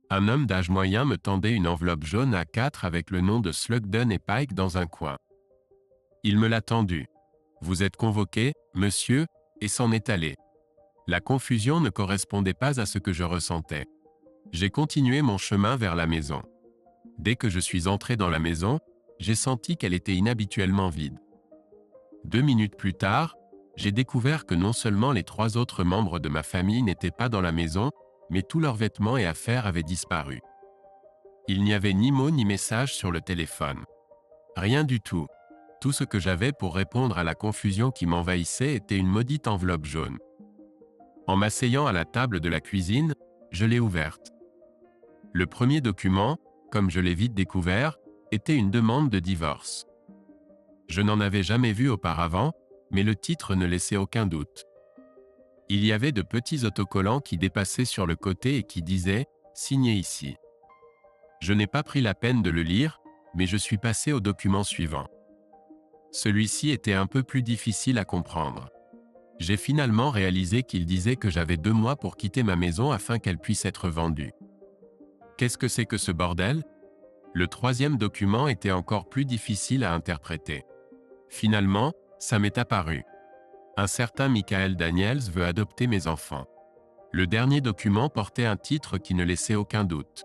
Un homme d'âge moyen me tendait une enveloppe jaune A4 avec le nom de Slugden et Pike dans un coin. Il me l'a tendue. « Vous êtes convoqué, monsieur ?» et s'en est allé. La confusion ne correspondait pas à ce que je ressentais. J'ai continué mon chemin vers la maison. Dès que je suis entré dans la maison, j'ai senti qu'elle était inhabituellement vide. 2 minutes plus tard, j'ai découvert que non seulement les 3 autres membres de ma famille n'étaient pas dans la maison, mais tous leurs vêtements et affaires avaient disparu. Il n'y avait ni mots ni messages sur le téléphone. Rien du tout. Tout ce que j'avais pour répondre à la confusion qui m'envahissait était une maudite enveloppe jaune. En m'asseyant à la table de la cuisine, je l'ai ouverte. Le premier document, comme je l'ai vite découvert, était une demande de divorce. Je n'en avais jamais vu auparavant, mais le titre ne laissait aucun doute. Il y avait de petits autocollants qui dépassaient sur le côté et qui disaient « Signé ici ». Je n'ai pas pris la peine de le lire, mais je suis passé au document suivant. Celui-ci était un peu plus difficile à comprendre. J'ai finalement réalisé qu'il disait que j'avais 2 mois pour quitter ma maison afin qu'elle puisse être vendue. Qu'est-ce que c'est que ce bordel ? Le 3e document était encore plus difficile à interpréter. Finalement, ça m'est apparu. Un certain Michael Daniels veut adopter mes enfants. Le dernier document portait un titre qui ne laissait aucun doute.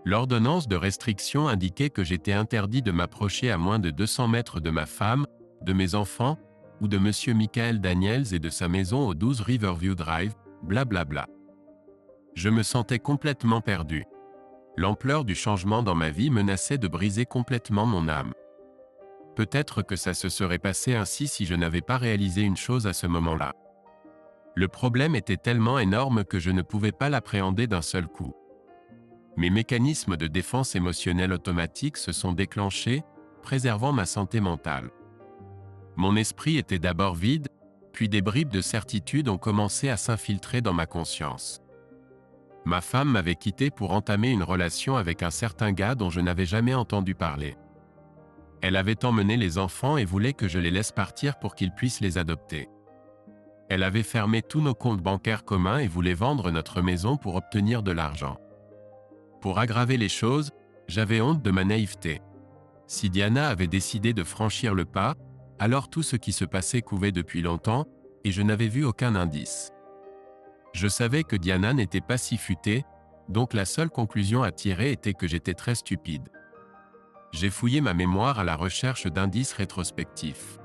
L'ordonnance de restriction indiquait que j'étais interdit de m'approcher à moins de 200 mètres de ma femme, de mes enfants, ou de monsieur Michael Daniels et de sa maison au 12 Riverview Drive, blablabla. Je me sentais complètement perdu. L'ampleur du changement dans ma vie menaçait de briser complètement mon âme. Peut-être que ça se serait passé ainsi si je n'avais pas réalisé une chose à ce moment-là. Le problème était tellement énorme que je ne pouvais pas l'appréhender d'un seul coup. Mes mécanismes de défense émotionnelle automatique se sont déclenchés, préservant ma santé mentale. Mon esprit était d'abord vide, puis des bribes de certitude ont commencé à s'infiltrer dans ma conscience. Ma femme m'avait quitté pour entamer une relation avec un certain gars dont je n'avais jamais entendu parler. Elle avait emmené les enfants et voulait que je les laisse partir pour qu'ils puissent les adopter. Elle avait fermé tous nos comptes bancaires communs et voulait vendre notre maison pour obtenir de l'argent. Pour aggraver les choses, j'avais honte de ma naïveté. Si Diana avait décidé de franchir le pas, alors tout ce qui se passait couvait depuis longtemps, et je n'avais vu aucun indice. Je savais que Diana n'était pas si futée, donc la seule conclusion à tirer était que j'étais très stupide. J'ai fouillé ma mémoire à la recherche d'indices rétrospectifs.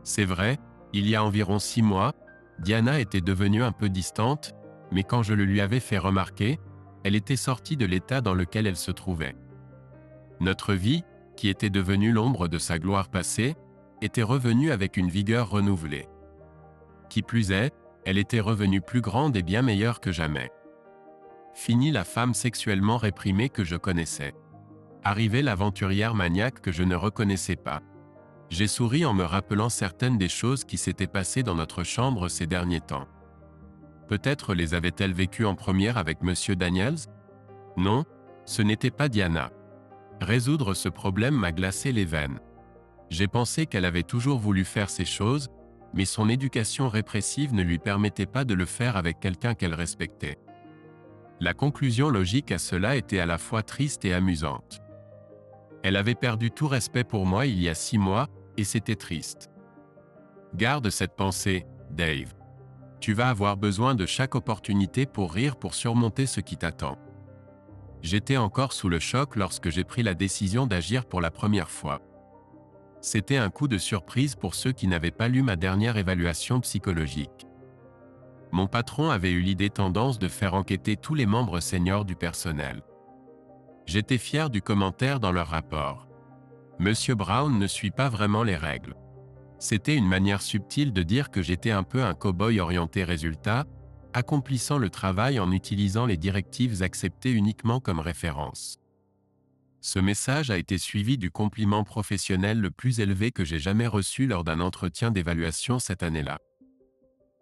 C'est vrai, il y a environ 6 mois, Diana était devenue un peu distante, mais quand je le lui avais fait remarquer, elle était sortie de l'état dans lequel elle se trouvait. Notre vie, qui était devenue l'ombre de sa gloire passée, était revenue avec une vigueur renouvelée. Qui plus est, elle était revenue plus grande et bien meilleure que jamais. Fini la femme sexuellement réprimée que je connaissais. Arrivait l'aventurière maniaque que je ne reconnaissais pas. J'ai souri en me rappelant certaines des choses qui s'étaient passées dans notre chambre ces derniers temps. Peut-être les avait-elle vécues en première avec monsieur Daniels ? Non, ce n'était pas Diana. Résoudre ce problème m'a glacé les veines. J'ai pensé qu'elle avait toujours voulu faire ces choses, mais son éducation répressive ne lui permettait pas de le faire avec quelqu'un qu'elle respectait. La conclusion logique à cela était à la fois triste et amusante. Elle avait perdu tout respect pour moi il y a 6 mois, et c'était triste. Garde cette pensée, Dave. Tu vas avoir besoin de chaque opportunité pour rire pour surmonter ce qui t'attend. J'étais encore sous le choc lorsque j'ai pris la décision d'agir pour la première fois. C'était un coup de surprise pour ceux qui n'avaient pas lu ma dernière évaluation psychologique. Mon patron avait eu l'idée tendance de faire enquêter tous les membres seniors du personnel. J'étais fier du commentaire dans leur rapport. Monsieur Brown ne suit pas vraiment les règles. C'était une manière subtile de dire que j'étais un peu un cow-boy orienté résultat, accomplissant le travail en utilisant les directives acceptées uniquement comme référence. Ce message a été suivi du compliment professionnel le plus élevé que j'ai jamais reçu lors d'un entretien d'évaluation cette année-là.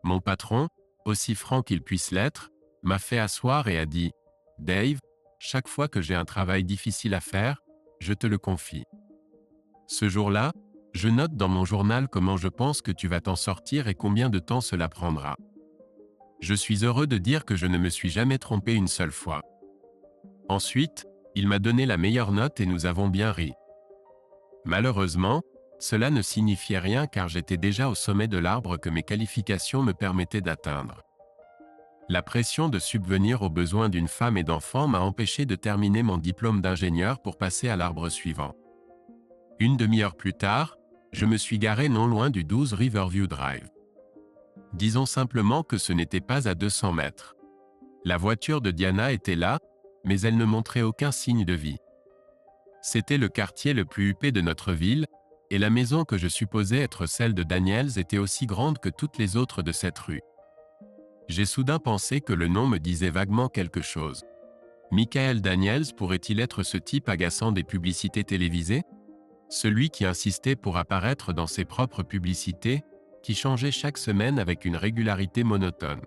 Mon patron, aussi franc qu'il puisse l'être, m'a fait asseoir et a dit « Dave, chaque fois que j'ai un travail difficile à faire, je te le confie. Ce jour-là, je note dans mon journal comment je pense que tu vas t'en sortir et combien de temps cela prendra. Je suis heureux de dire que je ne me suis jamais trompé une seule fois. » Ensuite, il m'a donné la meilleure note et nous avons bien ri. Malheureusement, cela ne signifiait rien car j'étais déjà au sommet de l'arbre que mes qualifications me permettaient d'atteindre. La pression de subvenir aux besoins d'une femme et d'enfants m'a empêché de terminer mon diplôme d'ingénieur pour passer à l'arbre suivant. Une demi-heure plus tard, je me suis garé non loin du 12 Riverview Drive. Disons simplement que ce n'était pas à 200 mètres. La voiture de Diana était là, mais elle ne montrait aucun signe de vie. C'était le quartier le plus huppé de notre ville, et la maison que je supposais être celle de Daniels était aussi grande que toutes les autres de cette rue. J'ai soudain pensé que le nom me disait vaguement quelque chose. Michael Daniels pourrait-il être ce type agaçant des publicités télévisées? Celui qui insistait pour apparaître dans ses propres publicités, qui changeait chaque semaine avec une régularité monotone.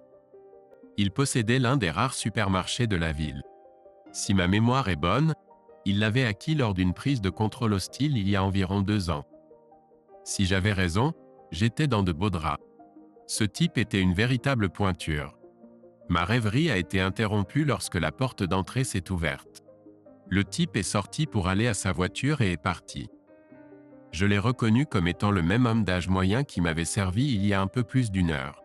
Il possédait l'un des rares supermarchés de la ville. Si ma mémoire est bonne, il l'avait acquis lors d'une prise de contrôle hostile il y a environ 2 ans. Si j'avais raison, j'étais dans de beaux draps. Ce type était une véritable pointure. Ma rêverie a été interrompue lorsque la porte d'entrée s'est ouverte. Le type est sorti pour aller à sa voiture et est parti. Je l'ai reconnu comme étant le même homme d'âge moyen qui m'avait servi il y a un peu plus d'1 heure.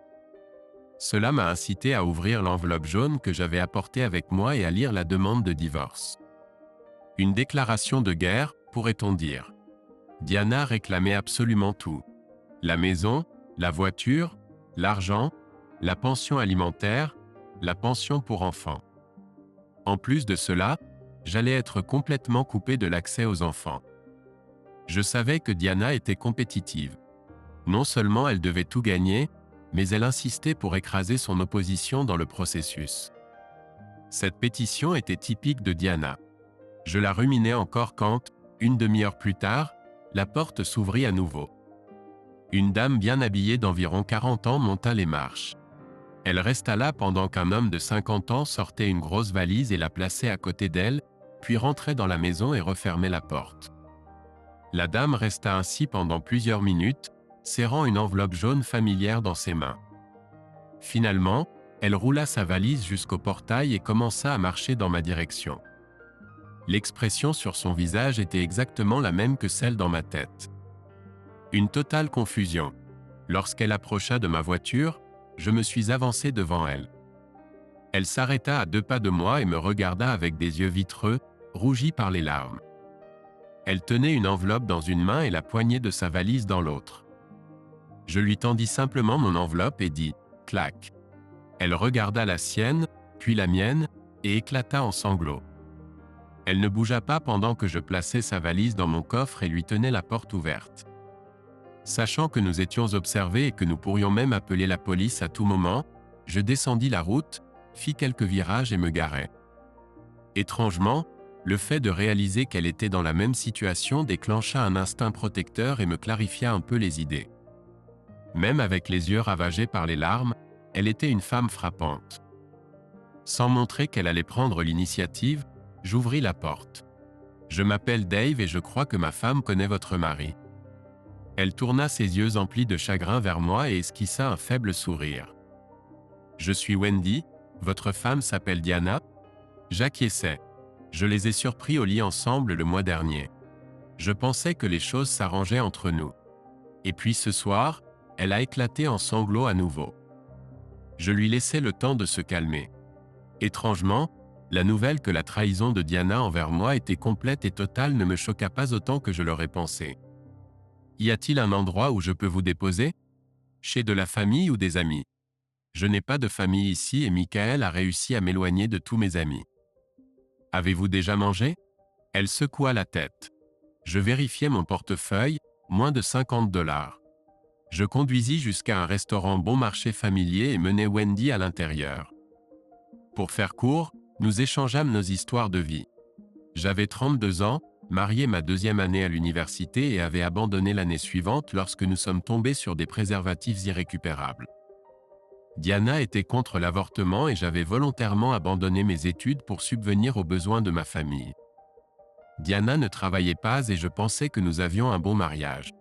Cela m'a incité à ouvrir l'enveloppe jaune que j'avais apportée avec moi et à lire la demande de divorce. Une déclaration de guerre, pourrait-on dire. Diana réclamait absolument tout. La maison, la voiture, l'argent, la pension alimentaire, la pension pour enfants. En plus de cela, j'allais être complètement coupé de l'accès aux enfants. Je savais que Diana était compétitive. Non seulement elle devait tout gagner, mais elle insistait pour écraser son opposition dans le processus. Cette pétition était typique de Diana. Je la ruminais encore quand, une demi-heure plus tard, la porte s'ouvrit à nouveau. Une dame bien habillée d'environ 40 ans monta les marches. Elle resta là pendant qu'un homme de 50 ans sortait une grosse valise et la plaçait à côté d'elle, puis rentrait dans la maison et refermait la porte. La dame resta ainsi pendant plusieurs minutes, serrant une enveloppe jaune familière dans ses mains. Finalement, elle roula sa valise jusqu'au portail et commença à marcher dans ma direction. L'expression sur son visage était exactement la même que celle dans ma tête. Une totale confusion. Lorsqu'elle approcha de ma voiture, je me suis avancé devant elle. Elle s'arrêta à 2 pas de moi et me regarda avec des yeux vitreux, rougis par les larmes. Elle tenait une enveloppe dans une main et la poignée de sa valise dans l'autre. Je lui tendis simplement mon enveloppe et dis « clac ». Elle regarda la sienne, puis la mienne, et éclata en sanglots. Elle ne bougea pas pendant que je plaçais sa valise dans mon coffre et lui tenais la porte ouverte. Sachant que nous étions observés et que nous pourrions même appeler la police à tout moment, je descendis la route, fis quelques virages et me garai. Étrangement, le fait de réaliser qu'elle était dans la même situation déclencha un instinct protecteur et me clarifia un peu les idées. Même avec les yeux ravagés par les larmes, elle était une femme frappante. Sans montrer qu'elle allait prendre l'initiative, j'ouvris la porte. « Je m'appelle Dave et je crois que ma femme connaît votre mari. » Elle tourna ses yeux emplis de chagrin vers moi et esquissa un faible sourire. « Je suis Wendy, votre femme s'appelle Diana ?» J'acquiesçai. Je les ai surpris au lit ensemble le mois dernier. Je pensais que les choses s'arrangeaient entre nous. Et puis ce soir, elle a éclaté en sanglots à nouveau. Je lui laissai le temps de se calmer. Étrangement, la nouvelle que la trahison de Diana envers moi était complète et totale ne me choqua pas autant que je l'aurais pensé. « Y a-t-il un endroit où je peux vous déposer? Chez de la famille ou des amis? Je n'ai pas de famille ici et Michael a réussi à m'éloigner de tous mes amis. Avez-vous déjà mangé? » Elle secoua la tête. Je vérifiai mon portefeuille, moins de 50 $. Je conduisis jusqu'à un restaurant bon marché familier et menai Wendy à l'intérieur. Pour faire court, nous échangeâmes nos histoires de vie. J'avais 32 ans, marié ma 2e année à l'université et avais abandonné l'année suivante lorsque nous sommes tombés sur des préservatifs irrécupérables. Diana était contre l'avortement et j'avais volontairement abandonné mes études pour subvenir aux besoins de ma famille. Diana ne travaillait pas et je pensais que nous avions un bon mariage.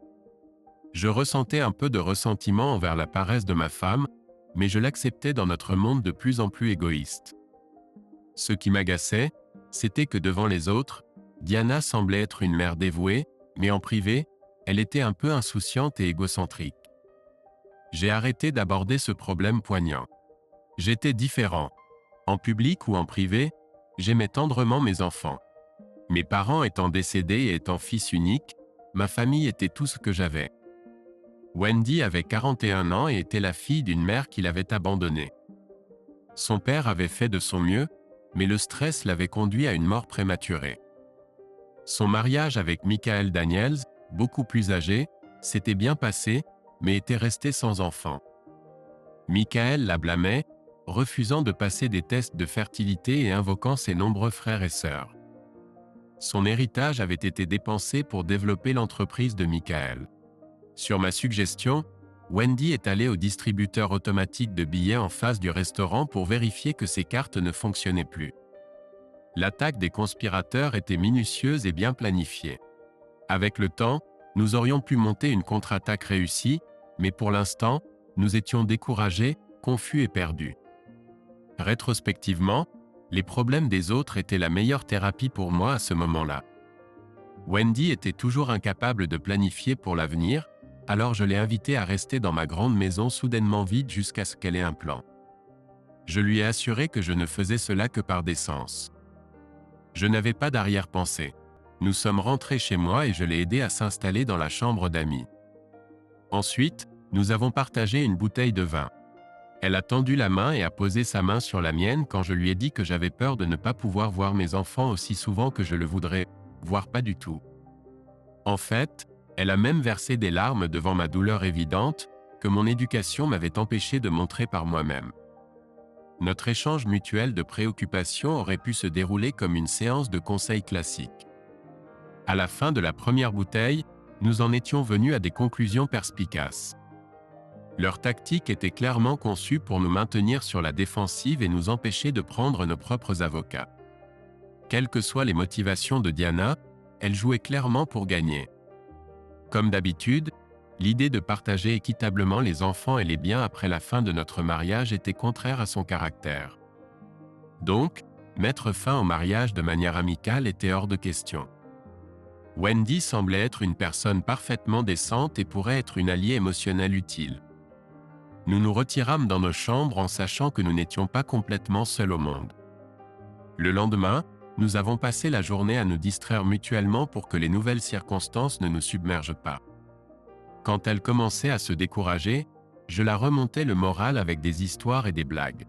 Je ressentais un peu de ressentiment envers la paresse de ma femme, mais je l'acceptais dans notre monde de plus en plus égoïste. Ce qui m'agaçait, c'était que devant les autres, Diana semblait être une mère dévouée, mais en privé, elle était un peu insouciante et égocentrique. J'ai arrêté d'aborder ce problème poignant. J'étais différent. En public ou en privé, j'aimais tendrement mes enfants. Mes parents étant décédés et étant fils unique, ma famille était tout ce que j'avais. Wendy avait 41 ans et était la fille d'une mère qui l'avait abandonnée. Son père avait fait de son mieux, mais le stress l'avait conduit à une mort prématurée. Son mariage avec Michael Daniels, beaucoup plus âgé, s'était bien passé, mais était resté sans enfant. Michael la blâmait, refusant de passer des tests de fertilité et invoquant ses nombreux frères et sœurs. Son héritage avait été dépensé pour développer l'entreprise de Michael. Sur ma suggestion, Wendy est allée au distributeur automatique de billets en face du restaurant pour vérifier que ses cartes ne fonctionnaient plus. L'attaque des conspirateurs était minutieuse et bien planifiée. Avec le temps, nous aurions pu monter une contre-attaque réussie, mais pour l'instant, nous étions découragés, confus et perdus. Rétrospectivement, les problèmes des autres étaient la meilleure thérapie pour moi à ce moment-là. Wendy était toujours incapable de planifier pour l'avenir, alors je l'ai invitée à rester dans ma grande maison soudainement vide jusqu'à ce qu'elle ait un plan. Je lui ai assuré que je ne faisais cela que par décence. Je n'avais pas d'arrière-pensée. Nous sommes rentrés chez moi et je l'ai aidée à s'installer dans la chambre d'amis. Ensuite, nous avons partagé une bouteille de vin. Elle a tendu la main et a posé sa main sur la mienne quand je lui ai dit que j'avais peur de ne pas pouvoir voir mes enfants aussi souvent que je le voudrais, voire pas du tout. En fait, elle a même versé des larmes devant ma douleur évidente, que mon éducation m'avait empêché de montrer par moi-même. Notre échange mutuel de préoccupations aurait pu se dérouler comme une séance de conseil classique. À la fin de la première bouteille, nous en étions venus à des conclusions perspicaces. Leur tactique était clairement conçue pour nous maintenir sur la défensive et nous empêcher de prendre nos propres avocats. Quelles que soient les motivations de Diana, elle jouait clairement pour gagner. Comme d'habitude, l'idée de partager équitablement les enfants et les biens après la fin de notre mariage était contraire à son caractère. Donc, mettre fin au mariage de manière amicale était hors de question. Wendy semblait être une personne parfaitement décente et pourrait être une alliée émotionnelle utile. Nous nous retirâmes dans nos chambres en sachant que nous n'étions pas complètement seuls au monde. Le lendemain, nous avons passé la journée à nous distraire mutuellement pour que les nouvelles circonstances ne nous submergent pas. Quand elle commençait à se décourager, je la remontais le moral avec des histoires et des blagues.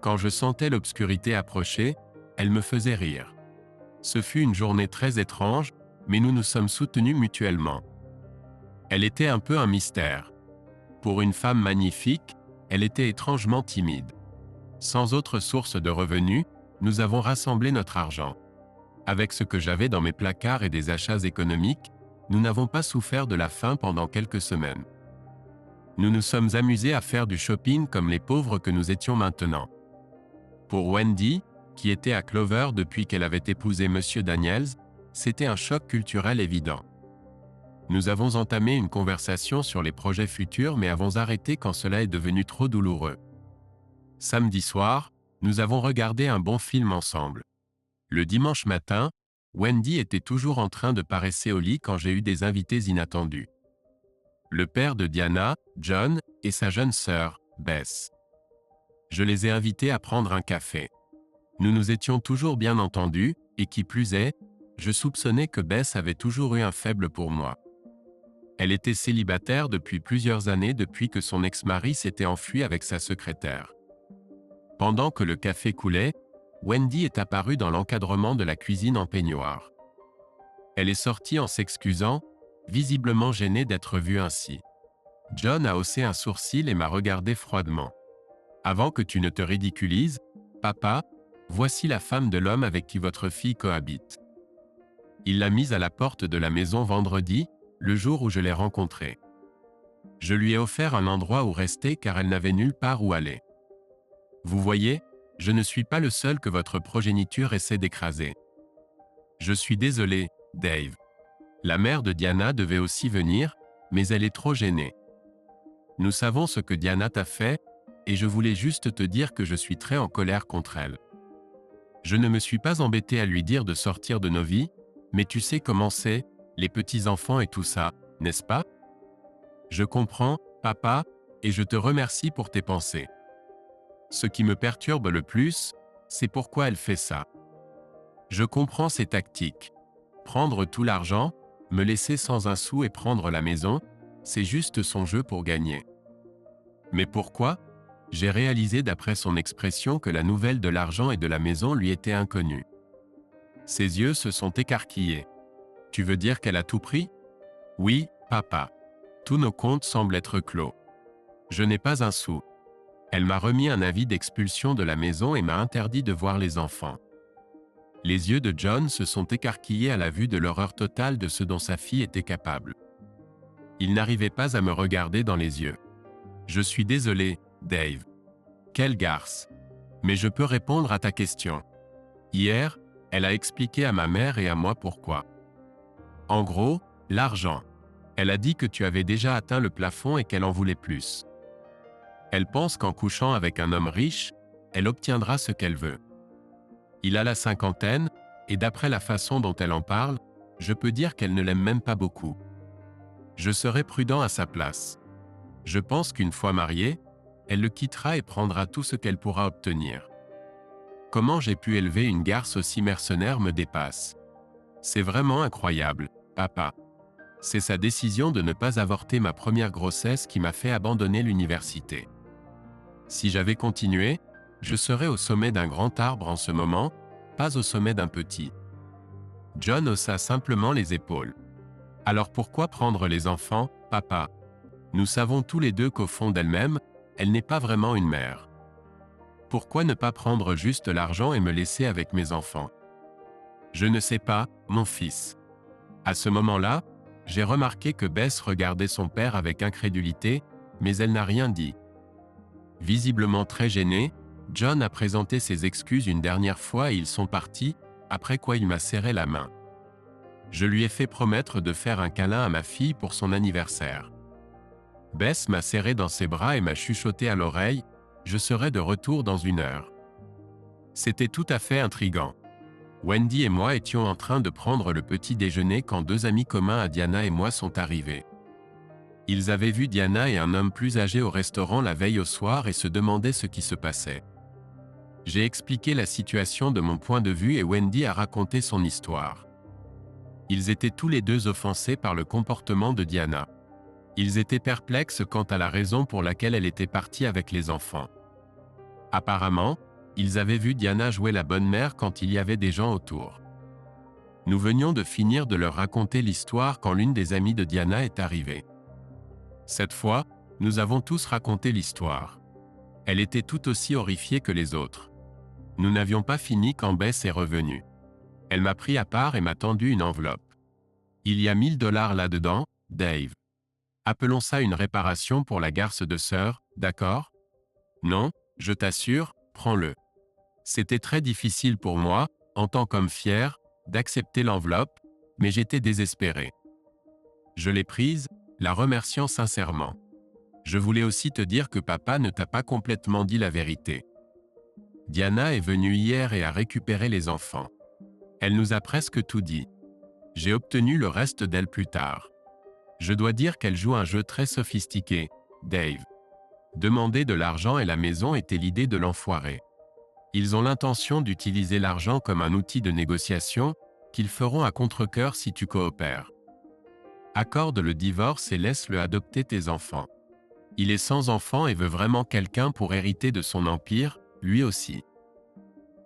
Quand je sentais l'obscurité approcher, elle me faisait rire. Ce fut une journée très étrange, mais nous nous sommes soutenus mutuellement. Elle était un peu un mystère. Pour une femme magnifique, elle était étrangement timide. Sans autre source de revenus, nous avons rassemblé notre argent. Avec ce que j'avais dans mes placards et des achats économiques, nous n'avons pas souffert de la faim pendant quelques semaines. Nous nous sommes amusés à faire du shopping comme les pauvres que nous étions maintenant. Pour Wendy, qui était à Clover depuis qu'elle avait épousé M. Daniels, c'était un choc culturel évident. Nous avons entamé une conversation sur les projets futurs mais avons arrêté quand cela est devenu trop douloureux. Samedi soir, nous avons regardé un bon film ensemble. Le dimanche matin, Wendy était toujours en train de paresser au lit quand j'ai eu des invités inattendus. Le père de Diana, John, et sa jeune sœur, Bess. Je les ai invités à prendre un café. Nous nous étions toujours bien entendus, et qui plus est, je soupçonnais que Bess avait toujours eu un faible pour moi. Elle était célibataire depuis plusieurs années depuis que son ex-mari s'était enfui avec sa secrétaire. Pendant que le café coulait, Wendy est apparue dans l'encadrement de la cuisine en peignoir. Elle est sortie en s'excusant, visiblement gênée d'être vue ainsi. John a haussé un sourcil et m'a regardé froidement. « Avant que tu ne te ridiculises, papa, voici la femme de l'homme avec qui votre fille cohabite. » Il l'a mise à la porte de la maison vendredi, le jour où je l'ai rencontrée. Je lui ai offert un endroit où rester car elle n'avait nulle part où aller. Vous voyez, je ne suis pas le seul que votre progéniture essaie d'écraser. Je suis désolé, Dave. La mère de Diana devait aussi venir, mais elle est trop gênée. Nous savons ce que Diana t'a fait, et je voulais juste te dire que je suis très en colère contre elle. Je ne me suis pas embêté à lui dire de sortir de nos vies, mais tu sais comment c'est, les petits-enfants et tout ça, n'est-ce pas? Je comprends, papa, et je te remercie pour tes pensées. Ce qui me perturbe le plus, c'est pourquoi elle fait ça. Je comprends ses tactiques. Prendre tout l'argent, me laisser sans un sou et prendre la maison, c'est juste son jeu pour gagner. Mais pourquoi? J'ai réalisé d'après son expression que la nouvelle de l'argent et de la maison lui était inconnue. Ses yeux se sont écarquillés. Tu veux dire qu'elle a tout pris? Oui, papa. Tous nos comptes semblent être clos. Je n'ai pas un sou. Elle m'a remis un avis d'expulsion de la maison et m'a interdit de voir les enfants. Les yeux de John se sont écarquillés à la vue de l'horreur totale de ce dont sa fille était capable. Il n'arrivait pas à me regarder dans les yeux. Je suis désolé, Dave. Quelle garce. Mais je peux répondre à ta question. Hier, elle a expliqué à ma mère et à moi pourquoi. En gros, l'argent. Elle a dit que tu avais déjà atteint le plafond et qu'elle en voulait plus. Elle pense qu'en couchant avec un homme riche, elle obtiendra ce qu'elle veut. Il a la cinquantaine, et d'après la façon dont elle en parle, je peux dire qu'elle ne l'aime même pas beaucoup. Je serai prudent à sa place. Je pense qu'une fois mariée, elle le quittera et prendra tout ce qu'elle pourra obtenir. Comment j'ai pu élever une garce aussi mercenaire me dépasse. C'est vraiment incroyable, papa. C'est sa décision de ne pas avorter ma première grossesse qui m'a fait abandonner l'université. Si j'avais continué, je serais au sommet d'un grand arbre en ce moment, pas au sommet d'un petit. John haussa simplement les épaules. Alors pourquoi prendre les enfants, papa? Nous savons tous les deux qu'au fond d'elle-même, elle n'est pas vraiment une mère. Pourquoi ne pas prendre juste l'argent et me laisser avec mes enfants? Je ne sais pas, mon fils. À ce moment-là, j'ai remarqué que Bess regardait son père avec incrédulité, mais elle n'a rien dit. Visiblement très gêné, John a présenté ses excuses une dernière fois et ils sont partis, après quoi il m'a serré la main. Je lui ai fait promettre de faire un câlin à ma fille pour son anniversaire. Bess m'a serré dans ses bras et m'a chuchoté à l'oreille « Je serai de retour dans 1 heure ». C'était tout à fait intriguant. Wendy et moi étions en train de prendre le petit déjeuner quand 2 amis communs à Diana et moi sont arrivés. Ils avaient vu Diana et un homme plus âgé au restaurant la veille au soir et se demandaient ce qui se passait. J'ai expliqué la situation de mon point de vue et Wendy a raconté son histoire. Ils étaient tous les deux offensés par le comportement de Diana. Ils étaient perplexes quant à la raison pour laquelle elle était partie avec les enfants. Apparemment, ils avaient vu Diana jouer la bonne mère quand il y avait des gens autour. Nous venions de finir de leur raconter l'histoire quand l'une des amies de Diana est arrivée. Cette fois, nous avons tous raconté l'histoire. Elle était tout aussi horrifiée que les autres. Nous n'avions pas fini quand Bess est revenue. Elle m'a pris à part et m'a tendu une enveloppe. Il y a $1000 là-dedans, Dave. Appelons ça une réparation pour la garce de sœur, d'accord? Non, je t'assure, prends-le. C'était très difficile pour moi, en tant qu'homme fier, d'accepter l'enveloppe, mais j'étais désespéré. Je l'ai prise, la remerciant sincèrement. Je voulais aussi te dire que papa ne t'a pas complètement dit la vérité. Diana est venue hier et a récupéré les enfants. Elle nous a presque tout dit. J'ai obtenu le reste d'elle plus tard. Je dois dire qu'elle joue un jeu très sophistiqué, Dave. Demander de l'argent et la maison était l'idée de l'enfoiré. Ils ont l'intention d'utiliser l'argent comme un outil de négociation, qu'ils feront à contre-cœur si tu coopères. Accorde le divorce et laisse-le adopter tes enfants. Il est sans enfants et veut vraiment quelqu'un pour hériter de son empire, lui aussi.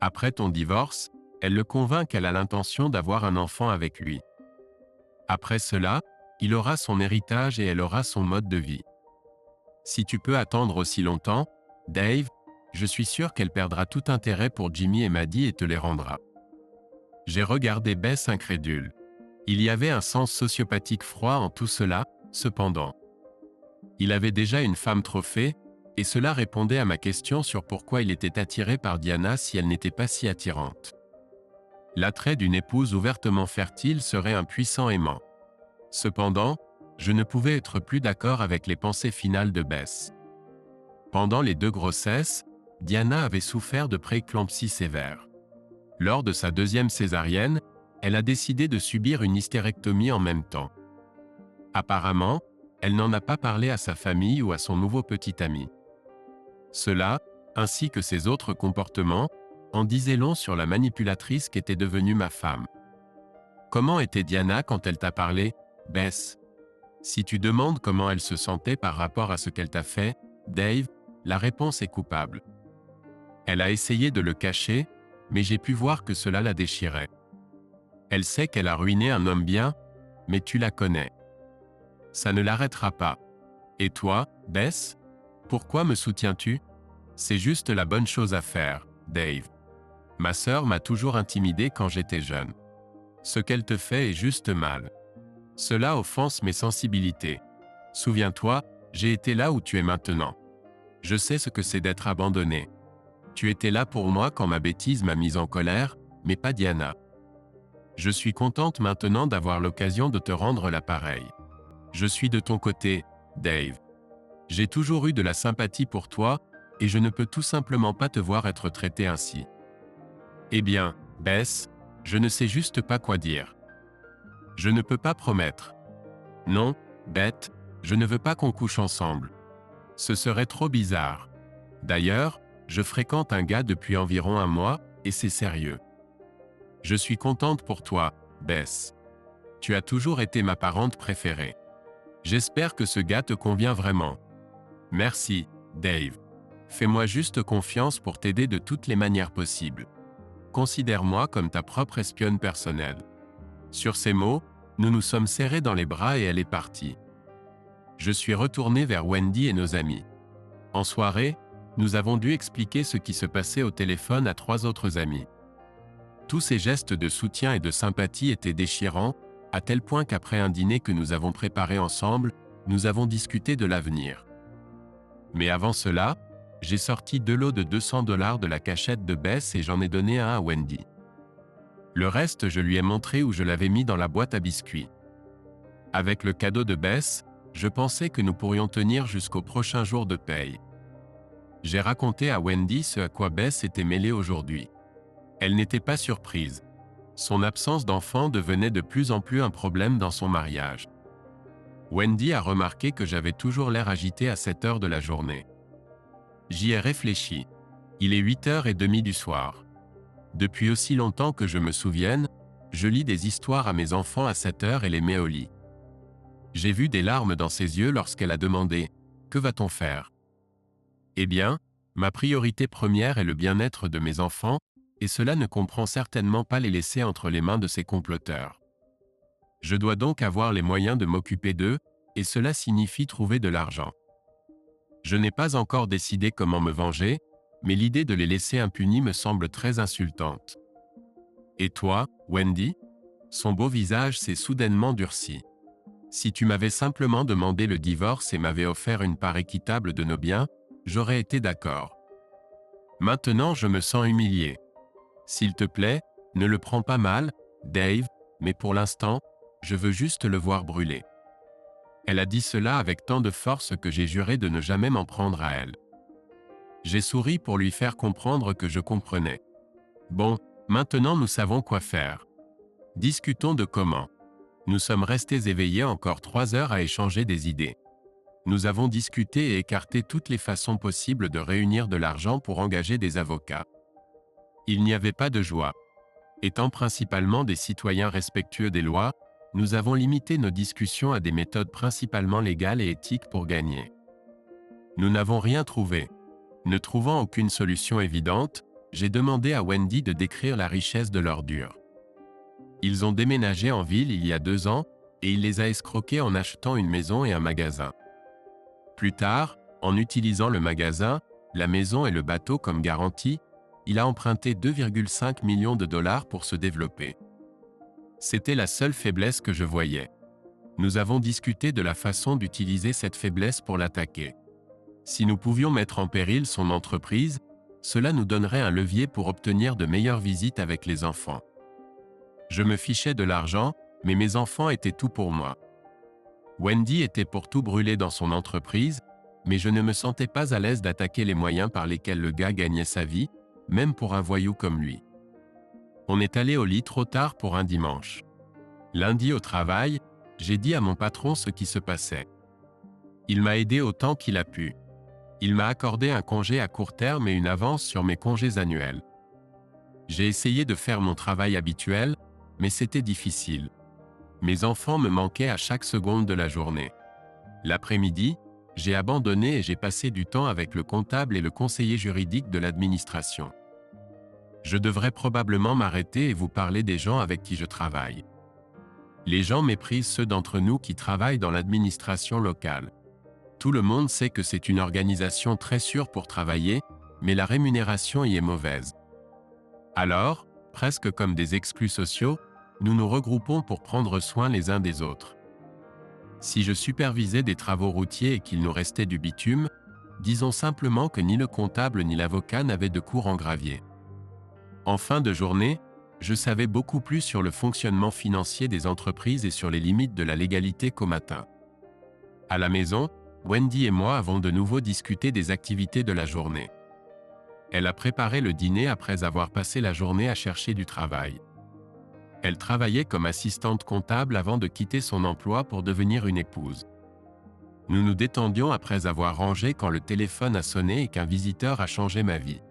Après ton divorce, elle le convainc qu'elle a l'intention d'avoir un enfant avec lui. Après cela, il aura son héritage et elle aura son mode de vie. Si tu peux attendre aussi longtemps, Dave, je suis sûr qu'elle perdra tout intérêt pour Jimmy et Maddie et te les rendra. J'ai regardé Bess incrédule. Il y avait un sens sociopathique froid en tout cela, cependant. Il avait déjà une femme trophée, et cela répondait à ma question sur pourquoi il était attiré par Diana si elle n'était pas si attirante. L'attrait d'une épouse ouvertement fertile serait un puissant aimant. Cependant, je ne pouvais être plus d'accord avec les pensées finales de Bess. Pendant les 2 grossesses, Diana avait souffert de prééclampsie sévère. Lors de sa deuxième césarienne, elle a décidé de subir une hystérectomie en même temps. Apparemment, elle n'en a pas parlé à sa famille ou à son nouveau petit ami. Cela, ainsi que ses autres comportements, en disait long sur la manipulatrice qu'était devenue ma femme. Comment était Diana quand elle t'a parlé, Bess? Si tu demandes comment elle se sentait par rapport à ce qu'elle t'a fait, Dave, la réponse est coupable. Elle a essayé de le cacher, mais j'ai pu voir que cela la déchirait. Elle sait qu'elle a ruiné un homme bien, mais tu la connais. Ça ne l'arrêtera pas. Et toi, Bess? Pourquoi me soutiens-tu? C'est juste la bonne chose à faire, Dave. Ma sœur m'a toujours intimidé quand j'étais jeune. Ce qu'elle te fait est juste mal. Cela offense mes sensibilités. Souviens-toi, j'ai été là où tu es maintenant. Je sais ce que c'est d'être abandonné. Tu étais là pour moi quand ma bêtise m'a mise en colère, mais pas Diana. Je suis contente maintenant d'avoir l'occasion de te rendre l'appareil. Je suis de ton côté, Dave. J'ai toujours eu de la sympathie pour toi, et je ne peux tout simplement pas te voir être traité ainsi. Eh bien, Bess, je ne sais juste pas quoi dire. Je ne peux pas promettre. Non, Beth, je ne veux pas qu'on couche ensemble. Ce serait trop bizarre. D'ailleurs, je fréquente un gars depuis environ un mois, et c'est sérieux. Je suis contente pour toi, Bess. Tu as toujours été ma parente préférée. J'espère que ce gars te convient vraiment. Merci, Dave. Fais-moi juste confiance pour t'aider de toutes les manières possibles. Considère-moi comme ta propre espionne personnelle. Sur ces mots, nous nous sommes serrés dans les bras et elle est partie. Je suis retourné vers Wendy et nos amis. En soirée, nous avons dû expliquer ce qui se passait au téléphone à 3 autres amis. Tous ces gestes de soutien et de sympathie étaient déchirants, à tel point qu'après un dîner que nous avons préparé ensemble, nous avons discuté de l'avenir. Mais avant cela, j'ai sorti 2 lots de $200 de la cachette de Bess et j'en ai donné un à Wendy. Le reste, je lui ai montré où je l'avais mis dans la boîte à biscuits. Avec le cadeau de Bess, je pensais que nous pourrions tenir jusqu'au prochain jour de paye. J'ai raconté à Wendy ce à quoi Bess était mêlée aujourd'hui. Elle n'était pas surprise. Son absence d'enfant devenait de plus en plus un problème dans son mariage. Wendy a remarqué que j'avais toujours l'air agité à cette heure de la journée. J'y ai réfléchi. Il est 8h30 du soir. Depuis aussi longtemps que je me souvienne, je lis des histoires à mes enfants à 7h et les mets au lit. J'ai vu des larmes dans ses yeux lorsqu'elle a demandé « Que va-t-on faire ?» Eh bien, ma priorité première est le bien-être de mes enfants, et cela ne comprend certainement pas les laisser entre les mains de ces comploteurs. Je dois donc avoir les moyens de m'occuper d'eux, et cela signifie trouver de l'argent. Je n'ai pas encore décidé comment me venger, mais l'idée de les laisser impunis me semble très insultante. Et toi, Wendy? Son beau visage s'est soudainement durci. Si tu m'avais simplement demandé le divorce et m'avais offert une part équitable de nos biens, j'aurais été d'accord. Maintenant, je me sens humilié. S'il te plaît, ne le prends pas mal, Dave, mais pour l'instant, je veux juste le voir brûler. Elle a dit cela avec tant de force que j'ai juré de ne jamais m'en prendre à elle. J'ai souri pour lui faire comprendre que je comprenais. Bon, maintenant nous savons quoi faire. Discutons de comment. Nous sommes restés éveillés encore 3 heures à échanger des idées. Nous avons discuté et écarté toutes les façons possibles de réunir de l'argent pour engager des avocats. Il n'y avait pas de joie. Étant principalement des citoyens respectueux des lois, nous avons limité nos discussions à des méthodes principalement légales et éthiques pour gagner. Nous n'avons rien trouvé. Ne trouvant aucune solution évidente, j'ai demandé à Wendy de décrire la richesse de l'ordure. Ils ont déménagé en ville il y a 2 ans, et il les a escroqués en achetant une maison et un magasin. Plus tard, en utilisant le magasin, la maison et le bateau comme garantie, il a emprunté 2,5 millions de dollars pour se développer. C'était la seule faiblesse que je voyais. Nous avons discuté de la façon d'utiliser cette faiblesse pour l'attaquer. Si nous pouvions mettre en péril son entreprise, cela nous donnerait un levier pour obtenir de meilleures visites avec les enfants. Je me fichais de l'argent, mais mes enfants étaient tout pour moi. Wendy était pour tout brûler dans son entreprise, mais je ne me sentais pas à l'aise d'attaquer les moyens par lesquels le gars gagnait sa vie, même pour un voyou comme lui. On est allé au lit trop tard pour un dimanche. Lundi au travail, j'ai dit à mon patron ce qui se passait. Il m'a aidé autant qu'il a pu. Il m'a accordé un congé à court terme et une avance sur mes congés annuels. J'ai essayé de faire mon travail habituel, mais c'était difficile. Mes enfants me manquaient à chaque seconde de la journée. L'après-midi, j'ai abandonné et j'ai passé du temps avec le comptable et le conseiller juridique de l'administration. Je devrais probablement m'arrêter et vous parler des gens avec qui je travaille. Les gens méprisent ceux d'entre nous qui travaillent dans l'administration locale. Tout le monde sait que c'est une organisation très sûre pour travailler, mais la rémunération y est mauvaise. Alors, presque comme des exclus sociaux, nous nous regroupons pour prendre soin les uns des autres. Si je supervisais des travaux routiers et qu'il nous restait du bitume, disons simplement que ni le comptable ni l'avocat n'avaient de cours en gravier. En fin de journée, je savais beaucoup plus sur le fonctionnement financier des entreprises et sur les limites de la légalité qu'au matin. À la maison, Wendy et moi avons de nouveau discuté des activités de la journée. Elle a préparé le dîner après avoir passé la journée à chercher du travail. Elle travaillait comme assistante comptable avant de quitter son emploi pour devenir une épouse. Nous nous détendions après avoir rangé quand le téléphone a sonné et qu'un visiteur a changé ma vie.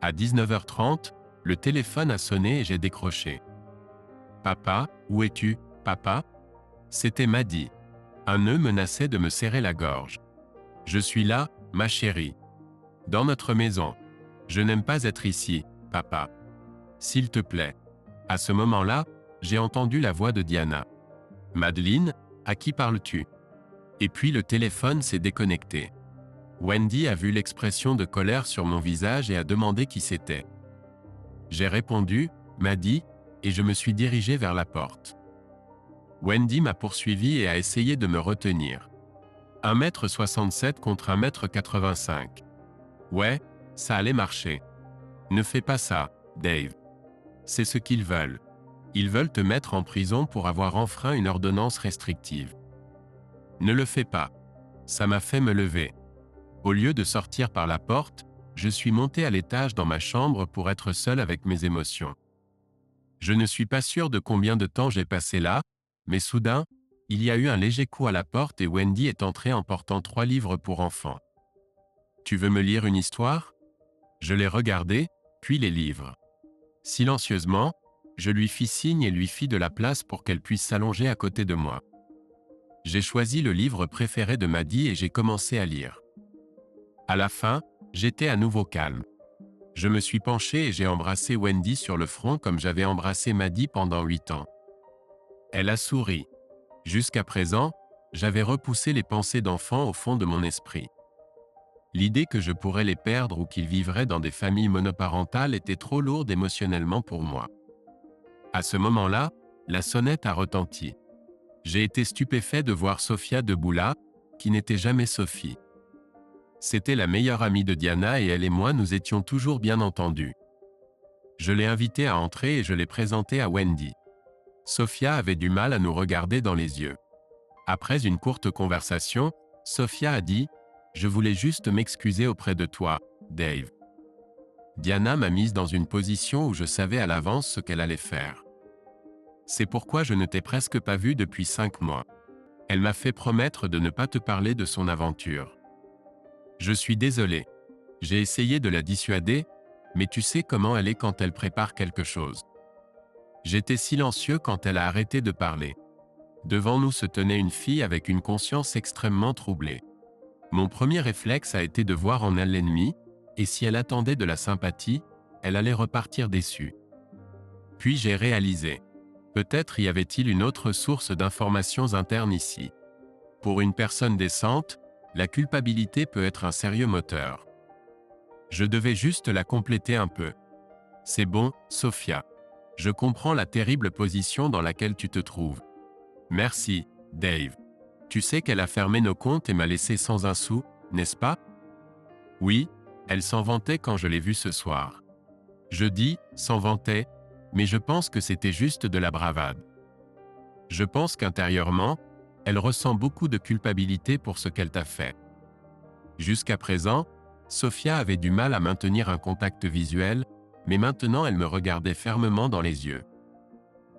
À 19h30, le téléphone a sonné et j'ai décroché. « Papa, où es-tu, papa ?» C'était Maddy. Un nœud menaçait de me serrer la gorge. « Je suis là, ma chérie. Dans notre maison. Je n'aime pas être ici, papa. S'il te plaît. » À ce moment-là, j'ai entendu la voix de Diana. « Madeleine, à qui parles-tu ?» Et puis le téléphone s'est déconnecté. Wendy a vu l'expression de colère sur mon visage et a demandé qui c'était. J'ai répondu, Maddy, et je me suis dirigé vers la porte. Wendy m'a poursuivi et a essayé de me retenir. 1,67 m contre 1,85 m. Ouais, ça allait marcher. Ne fais pas ça, Dave. C'est ce qu'ils veulent. Ils veulent te mettre en prison pour avoir enfreint une ordonnance restrictive. Ne le fais pas. Ça m'a fait me lever. Au lieu de sortir par la porte, je suis monté à l'étage dans ma chambre pour être seul avec mes émotions. Je ne suis pas sûr de combien de temps j'ai passé là, mais soudain, il y a eu un léger coup à la porte et Wendy est entrée en portant 3 livres pour enfants. « Tu veux me lire une histoire ?» Je l'ai regardé, puis les livres. Silencieusement, je lui fis signe et lui fis de la place pour qu'elle puisse s'allonger à côté de moi. J'ai choisi le livre préféré de Maddy et j'ai commencé à lire. À la fin, j'étais à nouveau calme. Je me suis penché et j'ai embrassé Wendy sur le front comme j'avais embrassé Maddy pendant 8 ans. Elle a souri. Jusqu'à présent, j'avais repoussé les pensées d'enfant au fond de mon esprit. L'idée que je pourrais les perdre ou qu'ils vivraient dans des familles monoparentales était trop lourde émotionnellement pour moi. À ce moment-là, la sonnette a retenti. J'ai été stupéfait de voir Sophia debout là, qui n'était jamais Sophie. C'était la meilleure amie de Diana et elle et moi nous étions toujours bien entendus. Je l'ai invitée à entrer et je l'ai présentée à Wendy. Sophia avait du mal à nous regarder dans les yeux. Après une courte conversation, Sophia a dit « Je voulais juste m'excuser auprès de toi, Dave. » Diana m'a mise dans une position où je savais à l'avance ce qu'elle allait faire. C'est pourquoi je ne t'ai presque pas vu depuis 5 mois. Elle m'a fait promettre de ne pas te parler de son aventure. Je suis désolé. J'ai essayé de la dissuader, mais tu sais comment elle est quand elle prépare quelque chose. J'étais silencieux quand elle a arrêté de parler. Devant nous se tenait une fille avec une conscience extrêmement troublée. Mon premier réflexe a été de voir en elle l'ennemi, et si elle attendait de la sympathie, elle allait repartir déçue. Puis j'ai réalisé. Peut-être y avait-il une autre source d'informations internes ici. Pour une personne décente, la culpabilité peut être un sérieux moteur. Je devais juste la compléter un peu. C'est bon, Sophia. Je comprends la terrible position dans laquelle tu te trouves. Merci, Dave. Tu sais qu'elle a fermé nos comptes et m'a laissé sans un sou, n'est-ce pas? Oui, elle s'en vantait quand je l'ai vue ce soir. Je dis « s'en vantait », mais je pense que c'était juste de la bravade. Je pense qu'intérieurement, elle ressent beaucoup de culpabilité pour ce qu'elle t'a fait. Jusqu'à présent, Sophia avait du mal à maintenir un contact visuel, mais maintenant elle me regardait fermement dans les yeux.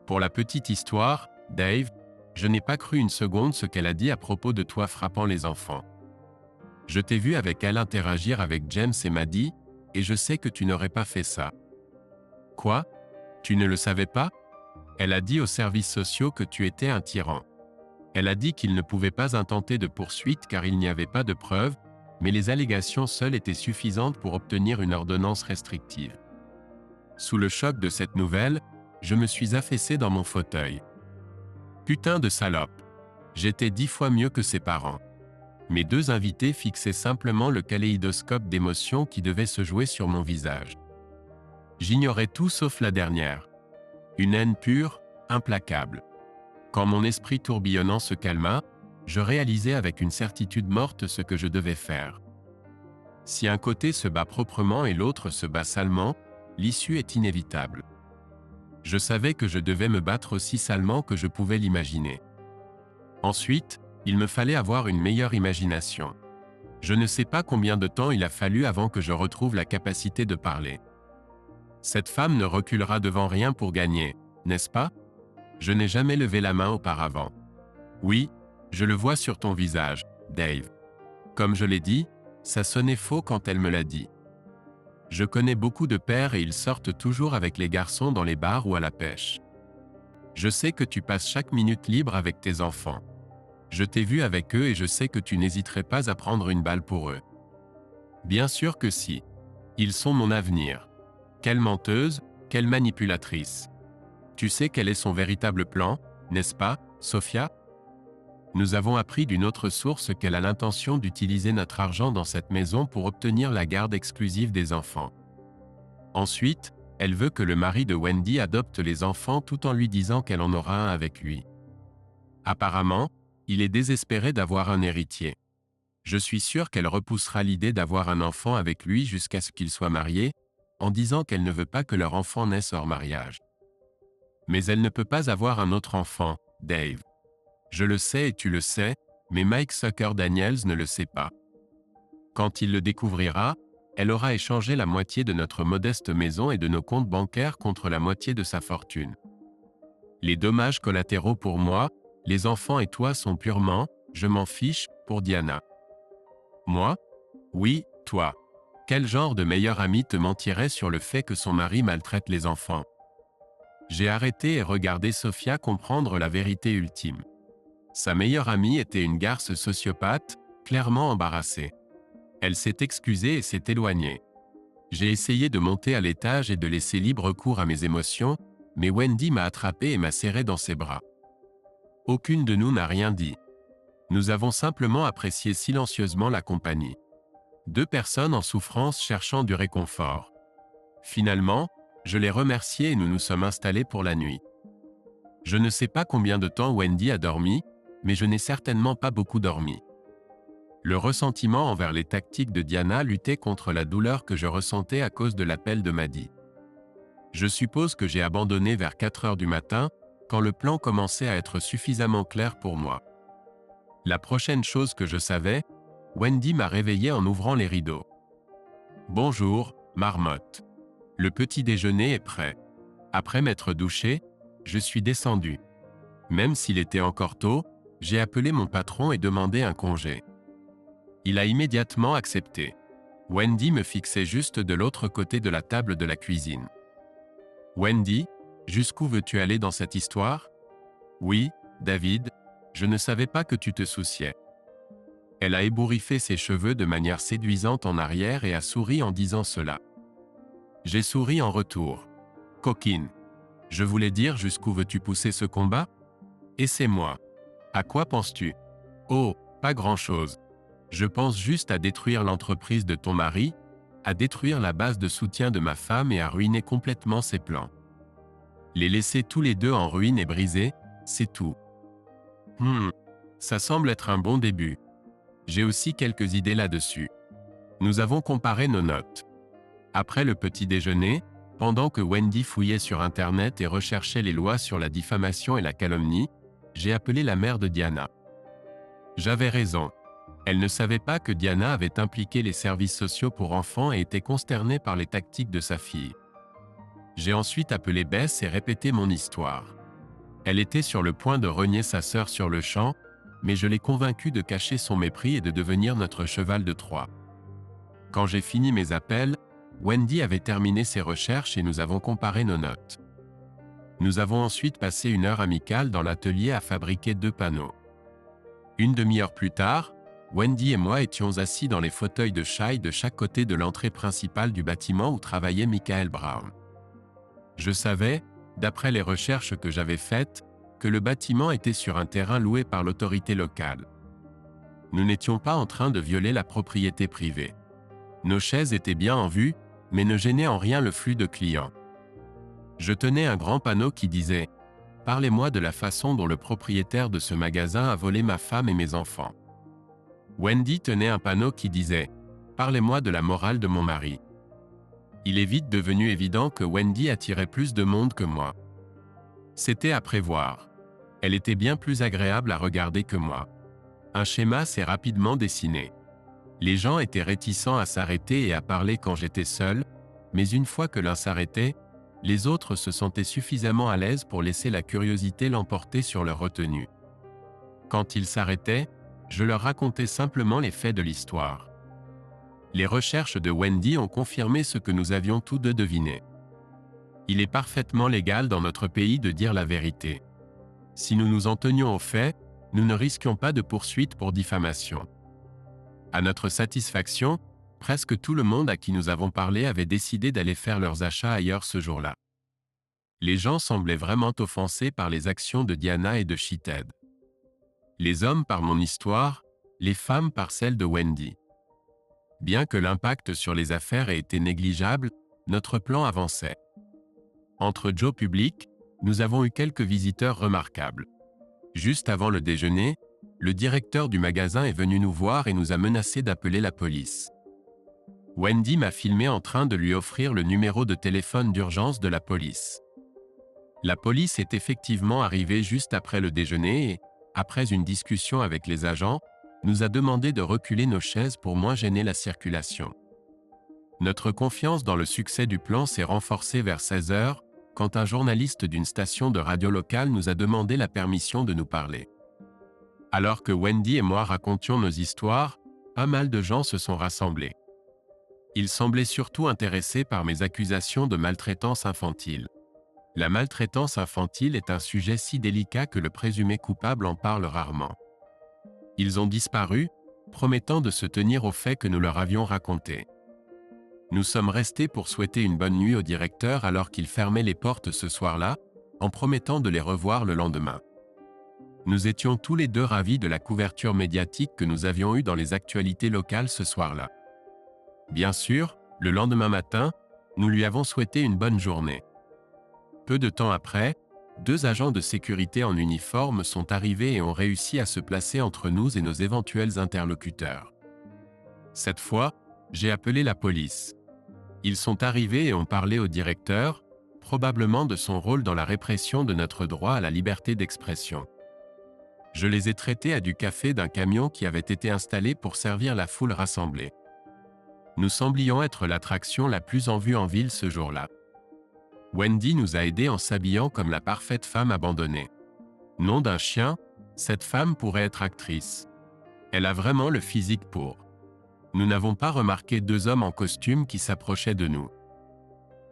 Pour la petite histoire, Dave, je n'ai pas cru une seconde ce qu'elle a dit à propos de toi frappant les enfants. Je t'ai vu avec elle interagir avec James et Maddie, et je sais que tu n'aurais pas fait ça. Quoi? Tu ne le savais pas? Elle a dit aux services sociaux que tu étais un tyran. Elle a dit qu'il ne pouvait pas intenter de poursuite car il n'y avait pas de preuves, mais les allégations seules étaient suffisantes pour obtenir une ordonnance restrictive. Sous le choc de cette nouvelle, je me suis affaissé dans mon fauteuil. Putain de salope. J'étais 10 fois mieux que ses parents. Mes deux invités fixaient simplement le kaléidoscope d'émotions qui devait se jouer sur mon visage. J'ignorais tout sauf la dernière. Une haine pure, implacable. Quand mon esprit tourbillonnant se calma, je réalisais avec une certitude morte ce que je devais faire. Si un côté se bat proprement et l'autre se bat salement, l'issue est inévitable. Je savais que je devais me battre aussi salement que je pouvais l'imaginer. Ensuite, il me fallait avoir une meilleure imagination. Je ne sais pas combien de temps il a fallu avant que je retrouve la capacité de parler. Cette femme ne reculera devant rien pour gagner, n'est-ce pas? Je n'ai jamais levé la main auparavant. Oui, je le vois sur ton visage, Dave. Comme je l'ai dit, ça sonnait faux quand elle me l'a dit. Je connais beaucoup de pères et ils sortent toujours avec les garçons dans les bars ou à la pêche. Je sais que tu passes chaque minute libre avec tes enfants. Je t'ai vu avec eux et je sais que tu n'hésiterais pas à prendre une balle pour eux. Bien sûr que si. Ils sont mon avenir. Quelle menteuse, quelle manipulatrice. Tu sais quel est son véritable plan, n'est-ce pas, Sophia? Nous avons appris d'une autre source qu'elle a l'intention d'utiliser notre argent dans cette maison pour obtenir la garde exclusive des enfants. Ensuite, elle veut que le mari de Wendy adopte les enfants tout en lui disant qu'elle en aura un avec lui. Apparemment, il est désespéré d'avoir un héritier. Je suis sûr qu'elle repoussera l'idée d'avoir un enfant avec lui jusqu'à ce qu'ils soient mariés, en disant qu'elle ne veut pas que leur enfant naisse hors mariage. Mais elle ne peut pas avoir un autre enfant, Dave. Je le sais et tu le sais, mais Mike Sucker Daniels ne le sait pas. Quand il le découvrira, elle aura échangé la moitié de notre modeste maison et de nos comptes bancaires contre la moitié de sa fortune. Les dommages collatéraux pour moi, les enfants et toi sont purement, je m'en fiche, pour Diana. Moi? Oui, toi. Quel genre de meilleur ami te mentirait sur le fait que son mari maltraite les enfants? J'ai arrêté et regardé Sophia comprendre la vérité ultime. Sa meilleure amie était une garce sociopathe, clairement embarrassée. Elle s'est excusée et s'est éloignée. J'ai essayé de monter à l'étage et de laisser libre cours à mes émotions, mais Wendy m'a attrapé et m'a serré dans ses bras. Aucune de nous n'a rien dit. Nous avons simplement apprécié silencieusement la compagnie. Deux personnes en souffrance cherchant du réconfort. Finalement, je l'ai remercié et nous nous sommes installés pour la nuit. Je ne sais pas combien de temps Wendy a dormi, mais je n'ai certainement pas beaucoup dormi. Le ressentiment envers les tactiques de Diana luttait contre la douleur que je ressentais à cause de l'appel de Maddie. Je suppose que j'ai abandonné vers 4 heures du matin, quand le plan commençait à être suffisamment clair pour moi. La prochaine chose que je savais, Wendy m'a réveillé en ouvrant les rideaux. « Bonjour, marmotte. Le petit déjeuner est prêt. » Après m'être douché, je suis descendu. Même s'il était encore tôt, j'ai appelé mon patron et demandé un congé. Il a immédiatement accepté. Wendy me fixait juste de l'autre côté de la table de la cuisine. « Wendy, jusqu'où veux-tu aller dans cette histoire? » « Oui, David, je ne savais pas que tu te souciais. » Elle a ébouriffé ses cheveux de manière séduisante en arrière et a souri en disant cela. J'ai souri en retour. « Coquine. Je voulais dire jusqu'où veux-tu pousser ce combat? Et c'est moi. À quoi penses-tu? Oh, pas grand-chose. Je pense juste à détruire l'entreprise de ton mari, à détruire la base de soutien de ma femme et à ruiner complètement ses plans. Les laisser tous les deux en ruine et brisés, c'est tout. Ça semble être un bon début. J'ai aussi quelques idées là-dessus. Nous avons comparé nos notes. Après le petit déjeuner, pendant que Wendy fouillait sur Internet et recherchait les lois sur la diffamation et la calomnie, j'ai appelé la mère de Diana. J'avais raison. Elle ne savait pas que Diana avait impliqué les services sociaux pour enfants et était consternée par les tactiques de sa fille. J'ai ensuite appelé Bess et répété mon histoire. Elle était sur le point de renier sa sœur sur le champ, mais je l'ai convaincue de cacher son mépris et de devenir notre cheval de Troie. Quand j'ai fini mes appels, Wendy avait terminé ses recherches et nous avons comparé nos notes. Nous avons ensuite passé une heure amicale dans l'atelier à fabriquer 2 panneaux. Une demi-heure plus tard, Wendy et moi étions assis dans les fauteuils de chaille de chaque côté de l'entrée principale du bâtiment où travaillait Michael Brown. Je savais, d'après les recherches que j'avais faites, que le bâtiment était sur un terrain loué par l'autorité locale. Nous n'étions pas en train de violer la propriété privée. Nos chaises étaient bien en vue, mais ne gênaient en rien le flux de clients. Je tenais un grand panneau qui disait « Parlez-moi de la façon dont le propriétaire de ce magasin a volé ma femme et mes enfants ». Wendy tenait un panneau qui disait « Parlez-moi de la morale de mon mari ». Il est vite devenu évident que Wendy attirait plus de monde que moi. C'était à prévoir. Elle était bien plus agréable à regarder que moi. Un schéma s'est rapidement dessiné. Les gens étaient réticents à s'arrêter et à parler quand j'étais seul, mais une fois que l'un s'arrêtait, les autres se sentaient suffisamment à l'aise pour laisser la curiosité l'emporter sur leur retenue. Quand ils s'arrêtaient, je leur racontais simplement les faits de l'histoire. Les recherches de Wendy ont confirmé ce que nous avions tous deux deviné. Il est parfaitement légal dans notre pays de dire la vérité. Si nous nous en tenions aux faits, nous ne risquions pas de poursuite pour diffamation. À notre satisfaction, presque tout le monde à qui nous avons parlé avait décidé d'aller faire leurs achats ailleurs ce jour-là. Les gens semblaient vraiment offensés par les actions de Diana et de Sheeted. Les hommes par mon histoire, les femmes par celle de Wendy. Bien que l'impact sur les affaires ait été négligeable, notre plan avançait. Entre Joe Public, nous avons eu quelques visiteurs remarquables. Juste avant le déjeuner, le directeur du magasin est venu nous voir et nous a menacé d'appeler la police. Wendy m'a filmé en train de lui offrir le numéro de téléphone d'urgence de la police. La police est effectivement arrivée juste après le déjeuner et, après une discussion avec les agents, nous a demandé de reculer nos chaises pour moins gêner la circulation. Notre confiance dans le succès du plan s'est renforcée vers 16 heures, quand un journaliste d'une station de radio locale nous a demandé la permission de nous parler. Alors que Wendy et moi racontions nos histoires, pas mal de gens se sont rassemblés. Ils semblaient surtout intéressés par mes accusations de maltraitance infantile. La maltraitance infantile est un sujet si délicat que le présumé coupable en parle rarement. Ils ont disparu, promettant de se tenir aux faits que nous leur avions racontés. Nous sommes restés pour souhaiter une bonne nuit au directeur alors qu'il fermait les portes ce soir-là, en promettant de les revoir le lendemain. Nous étions tous les deux ravis de la couverture médiatique que nous avions eue dans les actualités locales ce soir-là. Bien sûr, le lendemain matin, nous lui avons souhaité une bonne journée. Peu de temps après, 2 agents de sécurité en uniforme sont arrivés et ont réussi à se placer entre nous et nos éventuels interlocuteurs. Cette fois, j'ai appelé la police. Ils sont arrivés et ont parlé au directeur, probablement de son rôle dans la répression de notre droit à la liberté d'expression. Je les ai traités à du café d'un camion qui avait été installé pour servir la foule rassemblée. Nous semblions être l'attraction la plus en vue en ville ce jour-là. Wendy nous a aidés en s'habillant comme la parfaite femme abandonnée. Nom d'un chien, cette femme pourrait être actrice. Elle a vraiment le physique pour. Nous n'avons pas remarqué 2 hommes en costume qui s'approchaient de nous.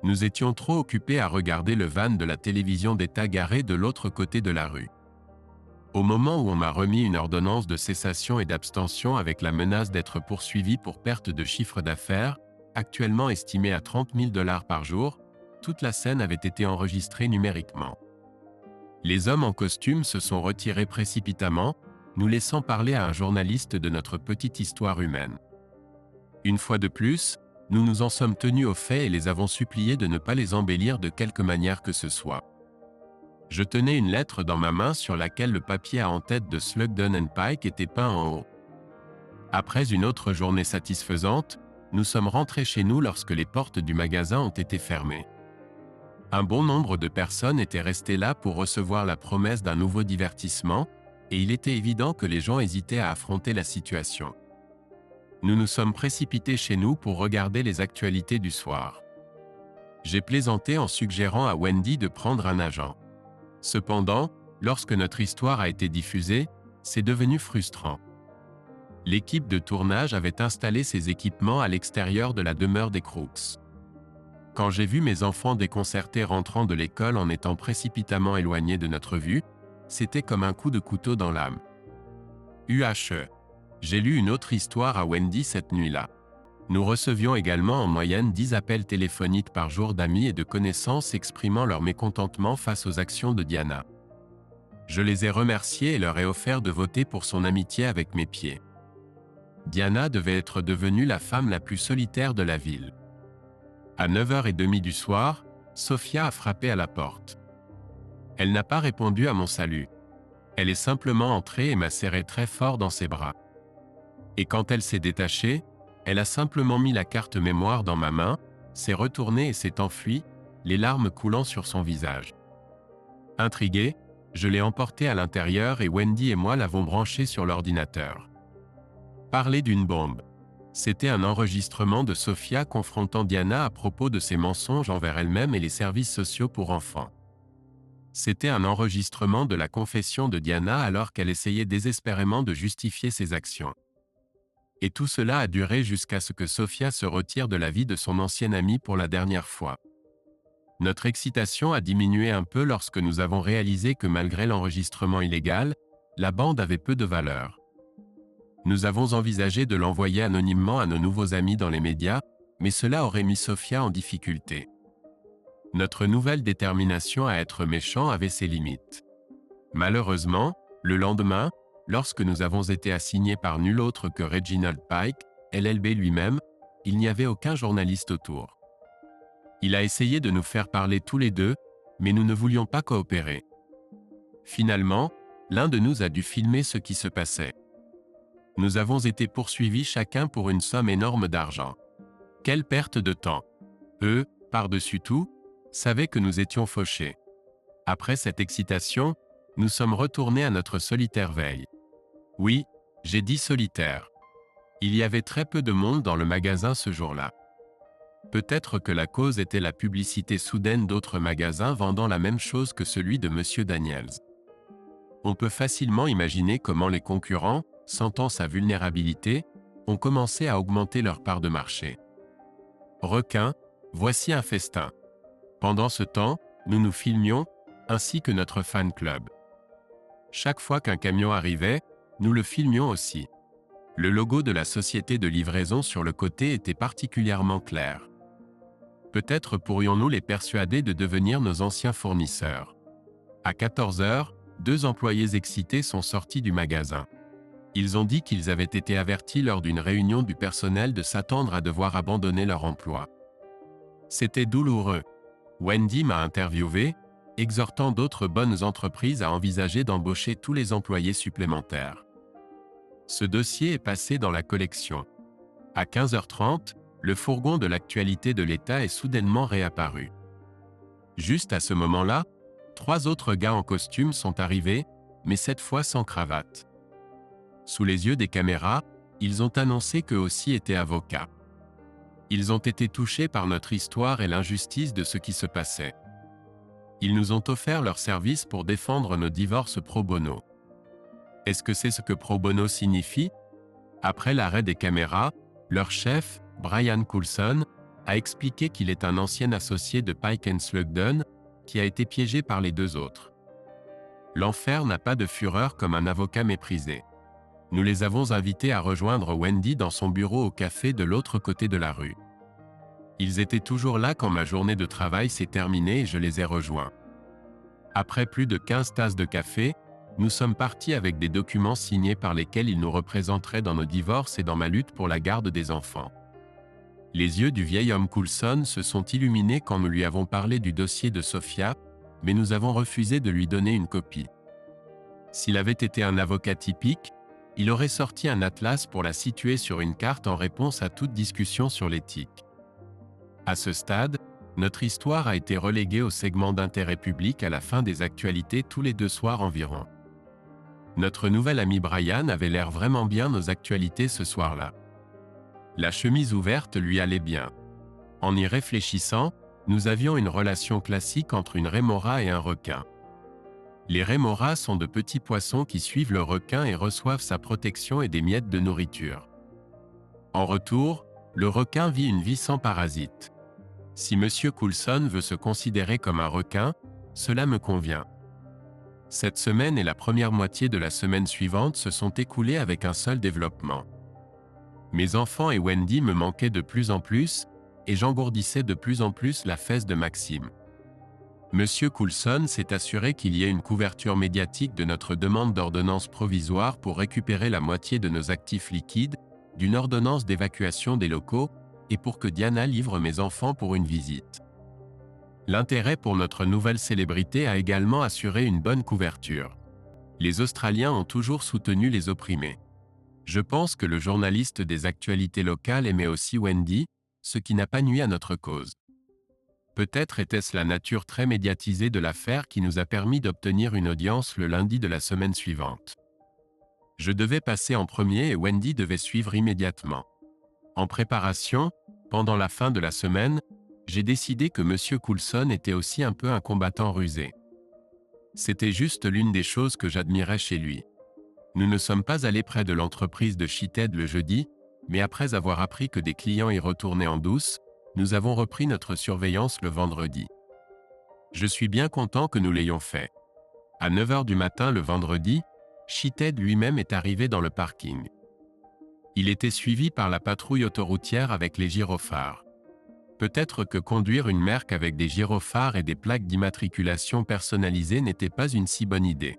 Nous étions trop occupés à regarder le van de la télévision d'État garé de l'autre côté de la rue. Au moment où on m'a remis une ordonnance de cessation et d'abstention avec la menace d'être poursuivi pour perte de chiffre d'affaires, actuellement estimée à 30 000 $ par jour, toute la scène avait été enregistrée numériquement. Les hommes en costume se sont retirés précipitamment, nous laissant parler à un journaliste de notre petite histoire humaine. Une fois de plus, nous nous en sommes tenus aux faits et les avons suppliés de ne pas les embellir de quelque manière que ce soit. Je tenais une lettre dans ma main sur laquelle le papier à en-tête de Slugden & Pike était peint en haut. Après une autre journée satisfaisante, nous sommes rentrés chez nous lorsque les portes du magasin ont été fermées. Un bon nombre de personnes étaient restées là pour recevoir la promesse d'un nouveau divertissement, et il était évident que les gens hésitaient à affronter la situation. Nous nous sommes précipités chez nous pour regarder les actualités du soir. J'ai plaisanté en suggérant à Wendy de prendre un agent. Cependant, lorsque notre histoire a été diffusée, c'est devenu frustrant. L'équipe de tournage avait installé ses équipements à l'extérieur de la demeure des Crooks. Quand j'ai vu mes enfants déconcertés rentrant de l'école en étant précipitamment éloignés de notre vue, c'était comme un coup de couteau dans l'âme. UHE. J'ai lu une autre histoire à Wendy cette nuit-là. Nous recevions également en moyenne 10 appels téléphoniques par jour d'amis et de connaissances exprimant leur mécontentement face aux actions de Diana. Je les ai remerciés et leur ai offert de voter pour son amitié avec mes pieds. Diana devait être devenue la femme la plus solitaire de la ville. À 9h30 du soir, Sophia a frappé à la porte. Elle n'a pas répondu à mon salut. Elle est simplement entrée et m'a serré très fort dans ses bras. Et quand elle s'est détachée, elle a simplement mis la carte mémoire dans ma main, s'est retournée et s'est enfuie, les larmes coulant sur son visage. Intrigué, je l'ai emportée à l'intérieur et Wendy et moi l'avons branchée sur l'ordinateur. Parler d'une bombe. C'était un enregistrement de Sophia confrontant Diana à propos de ses mensonges envers elle-même et les services sociaux pour enfants. C'était un enregistrement de la confession de Diana alors qu'elle essayait désespérément de justifier ses actions. Et tout cela a duré jusqu'à ce que Sophia se retire de la vie de son ancienne amie pour la dernière fois. Notre excitation a diminué un peu lorsque nous avons réalisé que malgré l'enregistrement illégal, la bande avait peu de valeur. Nous avons envisagé de l'envoyer anonymement à nos nouveaux amis dans les médias, mais cela aurait mis Sophia en difficulté. Notre nouvelle détermination à être méchants avait ses limites. Malheureusement, le lendemain, lorsque nous avons été assignés par nul autre que Reginald Pike, LLB lui-même, il n'y avait aucun journaliste autour. Il a essayé de nous faire parler tous les deux, mais nous ne voulions pas coopérer. Finalement, l'un de nous a dû filmer ce qui se passait. Nous avons été poursuivis chacun pour une somme énorme d'argent. Quelle perte de temps! Eux, par-dessus tout, savaient que nous étions fauchés. Après cette excitation, nous sommes retournés à notre solitaire veille. Oui, j'ai dit solitaire. Il y avait très peu de monde dans le magasin ce jour-là. Peut-être que la cause était la publicité soudaine d'autres magasins vendant la même chose que celui de M. Daniels. On peut facilement imaginer comment les concurrents, sentant sa vulnérabilité, ont commencé à augmenter leur part de marché. Requin, voici un festin. Pendant ce temps, nous nous filmions, ainsi que notre fan club. Chaque fois qu'un camion arrivait, nous le filmions aussi. Le logo de la société de livraison sur le côté était particulièrement clair. Peut-être pourrions-nous les persuader de devenir nos anciens fournisseurs. À 14h, 2 employés excités sont sortis du magasin. Ils ont dit qu'ils avaient été avertis lors d'une réunion du personnel de s'attendre à devoir abandonner leur emploi. C'était douloureux. Wendy m'a interviewé, exhortant d'autres bonnes entreprises à envisager d'embaucher tous les employés supplémentaires. Ce dossier est passé dans la collection. À 15h30, le fourgon de l'actualité de l'État est soudainement réapparu. Juste à ce moment-là, 3 autres gars en costume sont arrivés, mais cette fois sans cravate. Sous les yeux des caméras, ils ont annoncé qu'eux aussi étaient avocats. Ils ont été touchés par notre histoire et l'injustice de ce qui se passait. Ils nous ont offert leurs services pour défendre nos divorces pro bono. Est-ce que c'est ce que pro bono signifie? Après l'arrêt des caméras, leur chef, Brian Coulson, a expliqué qu'il est un ancien associé de Pike & Slugden, qui a été piégé par les 2 autres. L'enfer n'a pas de fureur comme un avocat méprisé. Nous les avons invités à rejoindre Wendy dans son bureau au café de l'autre côté de la rue. Ils étaient toujours là quand ma journée de travail s'est terminée et je les ai rejoints. Après plus de 15 tasses de café, nous sommes partis avec des documents signés par lesquels ils nous représenteraient dans nos divorces et dans ma lutte pour la garde des enfants. Les yeux du vieil homme Coulson se sont illuminés quand nous lui avons parlé du dossier de Sophia, mais nous avons refusé de lui donner une copie. S'il avait été un avocat typique, il aurait sorti un atlas pour la situer sur une carte en réponse à toute discussion sur l'éthique. À ce stade, notre histoire a été reléguée au segment d'intérêt public à la fin des actualités tous les 2 soirs environ. Notre nouvel ami Brian avait l'air vraiment bien nos actualités ce soir-là. La chemise ouverte lui allait bien. En y réfléchissant, Nous avions une relation classique entre une rémora et un requin. Les rémoras sont de petits poissons qui suivent le requin et reçoivent sa protection et des miettes de nourriture. En retour, le requin vit une vie sans parasites. Si Monsieur Coulson veut se considérer comme un requin, cela me convient. Cette semaine et la première moitié de la semaine suivante se sont écoulées avec un seul développement. Mes enfants et Wendy me manquaient de plus en plus, et j'engourdissais de plus en plus la fesse de Maxime. Monsieur Coulson s'est assuré qu'il y ait une couverture médiatique de notre demande d'ordonnance provisoire pour récupérer la moitié de nos actifs liquides, d'une ordonnance d'évacuation des locaux, et pour que Diana livre mes enfants pour une visite. L'intérêt pour notre nouvelle célébrité a également assuré une bonne couverture. Les Australiens ont toujours soutenu les opprimés. Je pense que le journaliste des actualités locales aimait aussi Wendy, ce qui n'a pas nui à notre cause. Peut-être était-ce la nature très médiatisée de l'affaire qui nous a permis d'obtenir une audience le lundi de la semaine suivante. Je devais passer en premier et Wendy devait suivre immédiatement. En préparation, pendant la fin de la semaine, j'ai décidé que Monsieur Coulson était aussi un peu un combattant rusé. C'était juste l'une des choses que j'admirais chez lui. Nous ne sommes pas allés près de l'entreprise de Sheeted le jeudi, mais après avoir appris que des clients y retournaient en douce, nous avons repris notre surveillance le vendredi. Je suis bien content que nous l'ayons fait. À 9h du matin le vendredi, Sheeted lui-même est arrivé dans le parking. Il était suivi par la patrouille autoroutière avec les gyrophares. Peut-être que conduire une Merc avec des gyrophares et des plaques d'immatriculation personnalisées n'était pas une si bonne idée.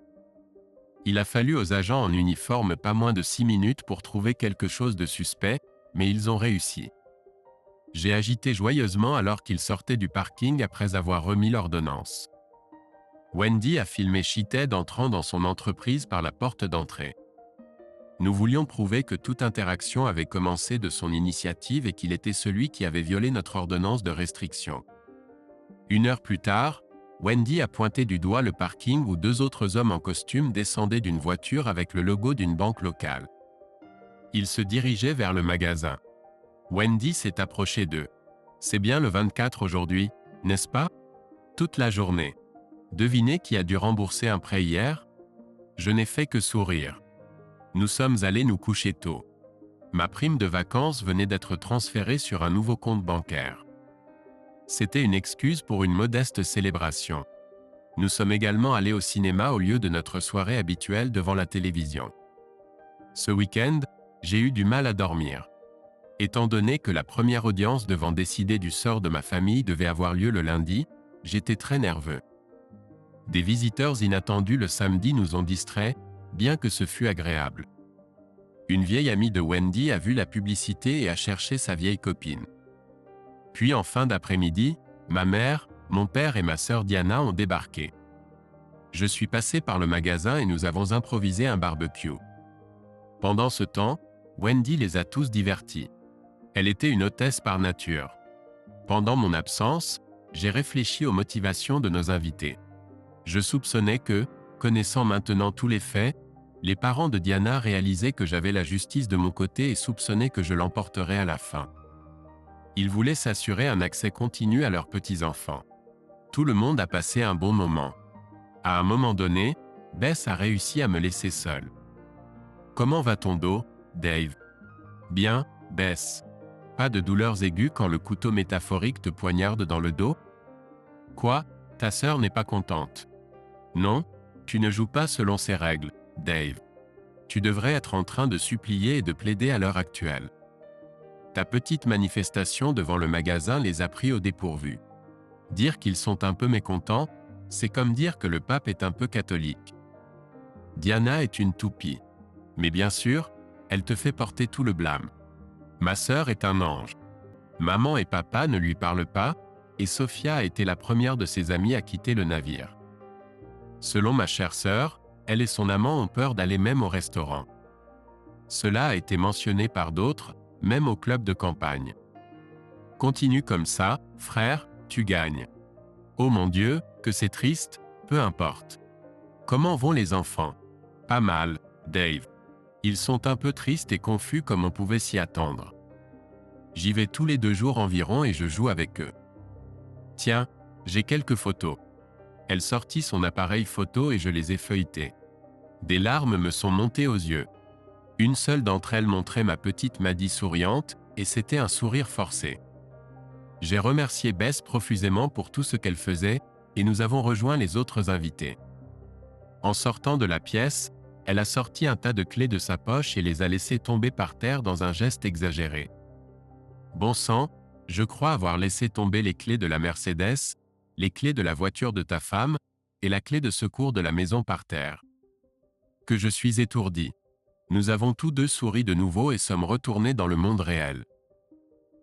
Il a fallu aux agents en uniforme pas moins de 6 minutes pour trouver quelque chose de suspect, mais ils ont réussi. J'ai agité joyeusement alors qu'ils sortaient du parking après avoir remis l'ordonnance. Wendy a filmé Sheeted entrant dans son entreprise par la porte d'entrée. Nous voulions prouver que toute interaction avait commencé de son initiative et qu'il était celui qui avait violé notre ordonnance de restriction. 1 heure plus tard, Wendy a pointé du doigt le parking où 2 autres hommes en costume descendaient d'une voiture avec le logo d'une banque locale. Ils se dirigeaient vers le magasin. Wendy s'est approchée d'eux. « C'est bien le 24 aujourd'hui, n'est-ce pas ? Toute la journée. Devinez qui a dû rembourser un prêt hier ? Je n'ai fait que sourire. Nous sommes allés nous coucher tôt. Ma prime de vacances venait d'être transférée sur un nouveau compte bancaire. C'était une excuse pour une modeste célébration. Nous sommes également allés au cinéma au lieu de notre soirée habituelle devant la télévision. Ce week-end, j'ai eu du mal à dormir. Étant donné que la première audience devant décider du sort de ma famille devait avoir lieu le lundi, j'étais très nerveux. Des visiteurs inattendus le samedi nous ont distraits, bien que ce fût agréable. Une vieille amie de Wendy a vu la publicité et a cherché sa vieille copine. Puis en fin d'après-midi, ma mère, mon père et ma sœur Diana ont débarqué. Je suis passé par le magasin et nous avons improvisé un barbecue. Pendant ce temps, Wendy les a tous divertis. Elle était une hôtesse par nature. Pendant mon absence, j'ai réfléchi aux motivations de nos invités. Je soupçonnais que, connaissant maintenant tous les faits, les parents de Diana réalisaient que j'avais la justice de mon côté et soupçonnaient que je l'emporterais à la fin. Ils voulaient s'assurer un accès continu à leurs petits-enfants. Tout le monde a passé un bon moment. À un moment donné, Bess a réussi à me laisser seul. « Comment va ton dos, Dave ?»« Bien, Bess. Pas de douleurs aiguës quand le couteau métaphorique te poignarde dans le dos ? Quoi, ta sœur n'est pas contente ? Non, tu ne joues pas selon ses règles, Dave. Tu devrais être en train de supplier et de plaider à l'heure actuelle. Ta petite manifestation devant le magasin les a pris au dépourvu. Dire qu'ils sont un peu mécontents, c'est comme dire que le pape est un peu catholique. Diana est une toupie. Mais bien sûr, elle te fait porter tout le blâme. Ma sœur est un ange. Maman et papa ne lui parlent pas, et Sophia a été la première de ses amies à quitter le navire. Selon ma chère sœur, elle et son amant ont peur d'aller même au restaurant. Cela a été mentionné par d'autres, même au club de campagne. Continue comme ça, frère, tu gagnes. Oh mon Dieu, que c'est triste, peu importe. Comment vont les enfants ? Pas mal, Dave. Ils sont un peu tristes et confus comme on pouvait s'y attendre. J'y vais tous les 2 jours environ et je joue avec eux. Tiens, j'ai quelques photos. Elle sortit son appareil photo et je les ai feuilletées. Des larmes me sont montées aux yeux. Une seule d'entre elles montrait ma petite Maddie souriante, et c'était un sourire forcé. J'ai remercié Bess profusément pour tout ce qu'elle faisait, et nous avons rejoint les autres invités. En sortant de la pièce, elle a sorti un tas de clés de sa poche et les a laissées tomber par terre dans un geste exagéré. Bon sang, je crois avoir laissé tomber les clés de la Mercedes, les clés de la voiture de ta femme, et la clé de secours de la maison par terre. Que je suis étourdi. Nous avons tous deux souri de nouveau et sommes retournés dans le monde réel.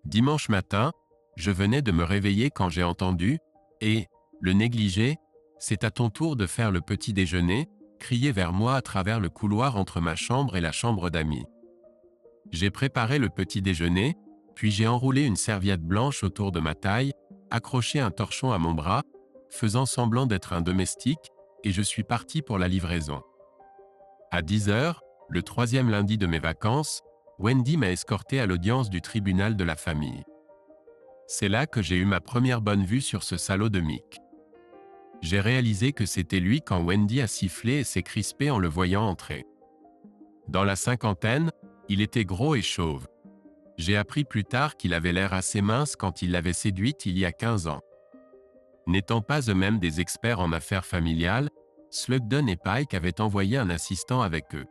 Dimanche matin, je venais de me réveiller quand j'ai entendu « Et, le négligé, c'est à ton tour de faire le petit déjeuner » crier vers moi à travers le couloir entre ma chambre et la chambre d'amis. J'ai préparé le petit déjeuner, puis j'ai enroulé une serviette blanche autour de ma taille, accroché un torchon à mon bras, faisant semblant d'être un domestique, et je suis parti pour la livraison. À 10 heures, le 3e lundi de mes vacances, Wendy m'a escorté à l'audience du tribunal de la famille. C'est là que j'ai eu ma première bonne vue sur ce salaud de Mick. J'ai réalisé que c'était lui quand Wendy a sifflé et s'est crispée en le voyant entrer. Dans la cinquantaine, il était gros et chauve. J'ai appris plus tard qu'il avait l'air assez mince quand il l'avait séduite il y a 15 ans. N'étant pas eux-mêmes des experts en affaires familiales, Slugden et Pike avaient envoyé un assistant avec eux.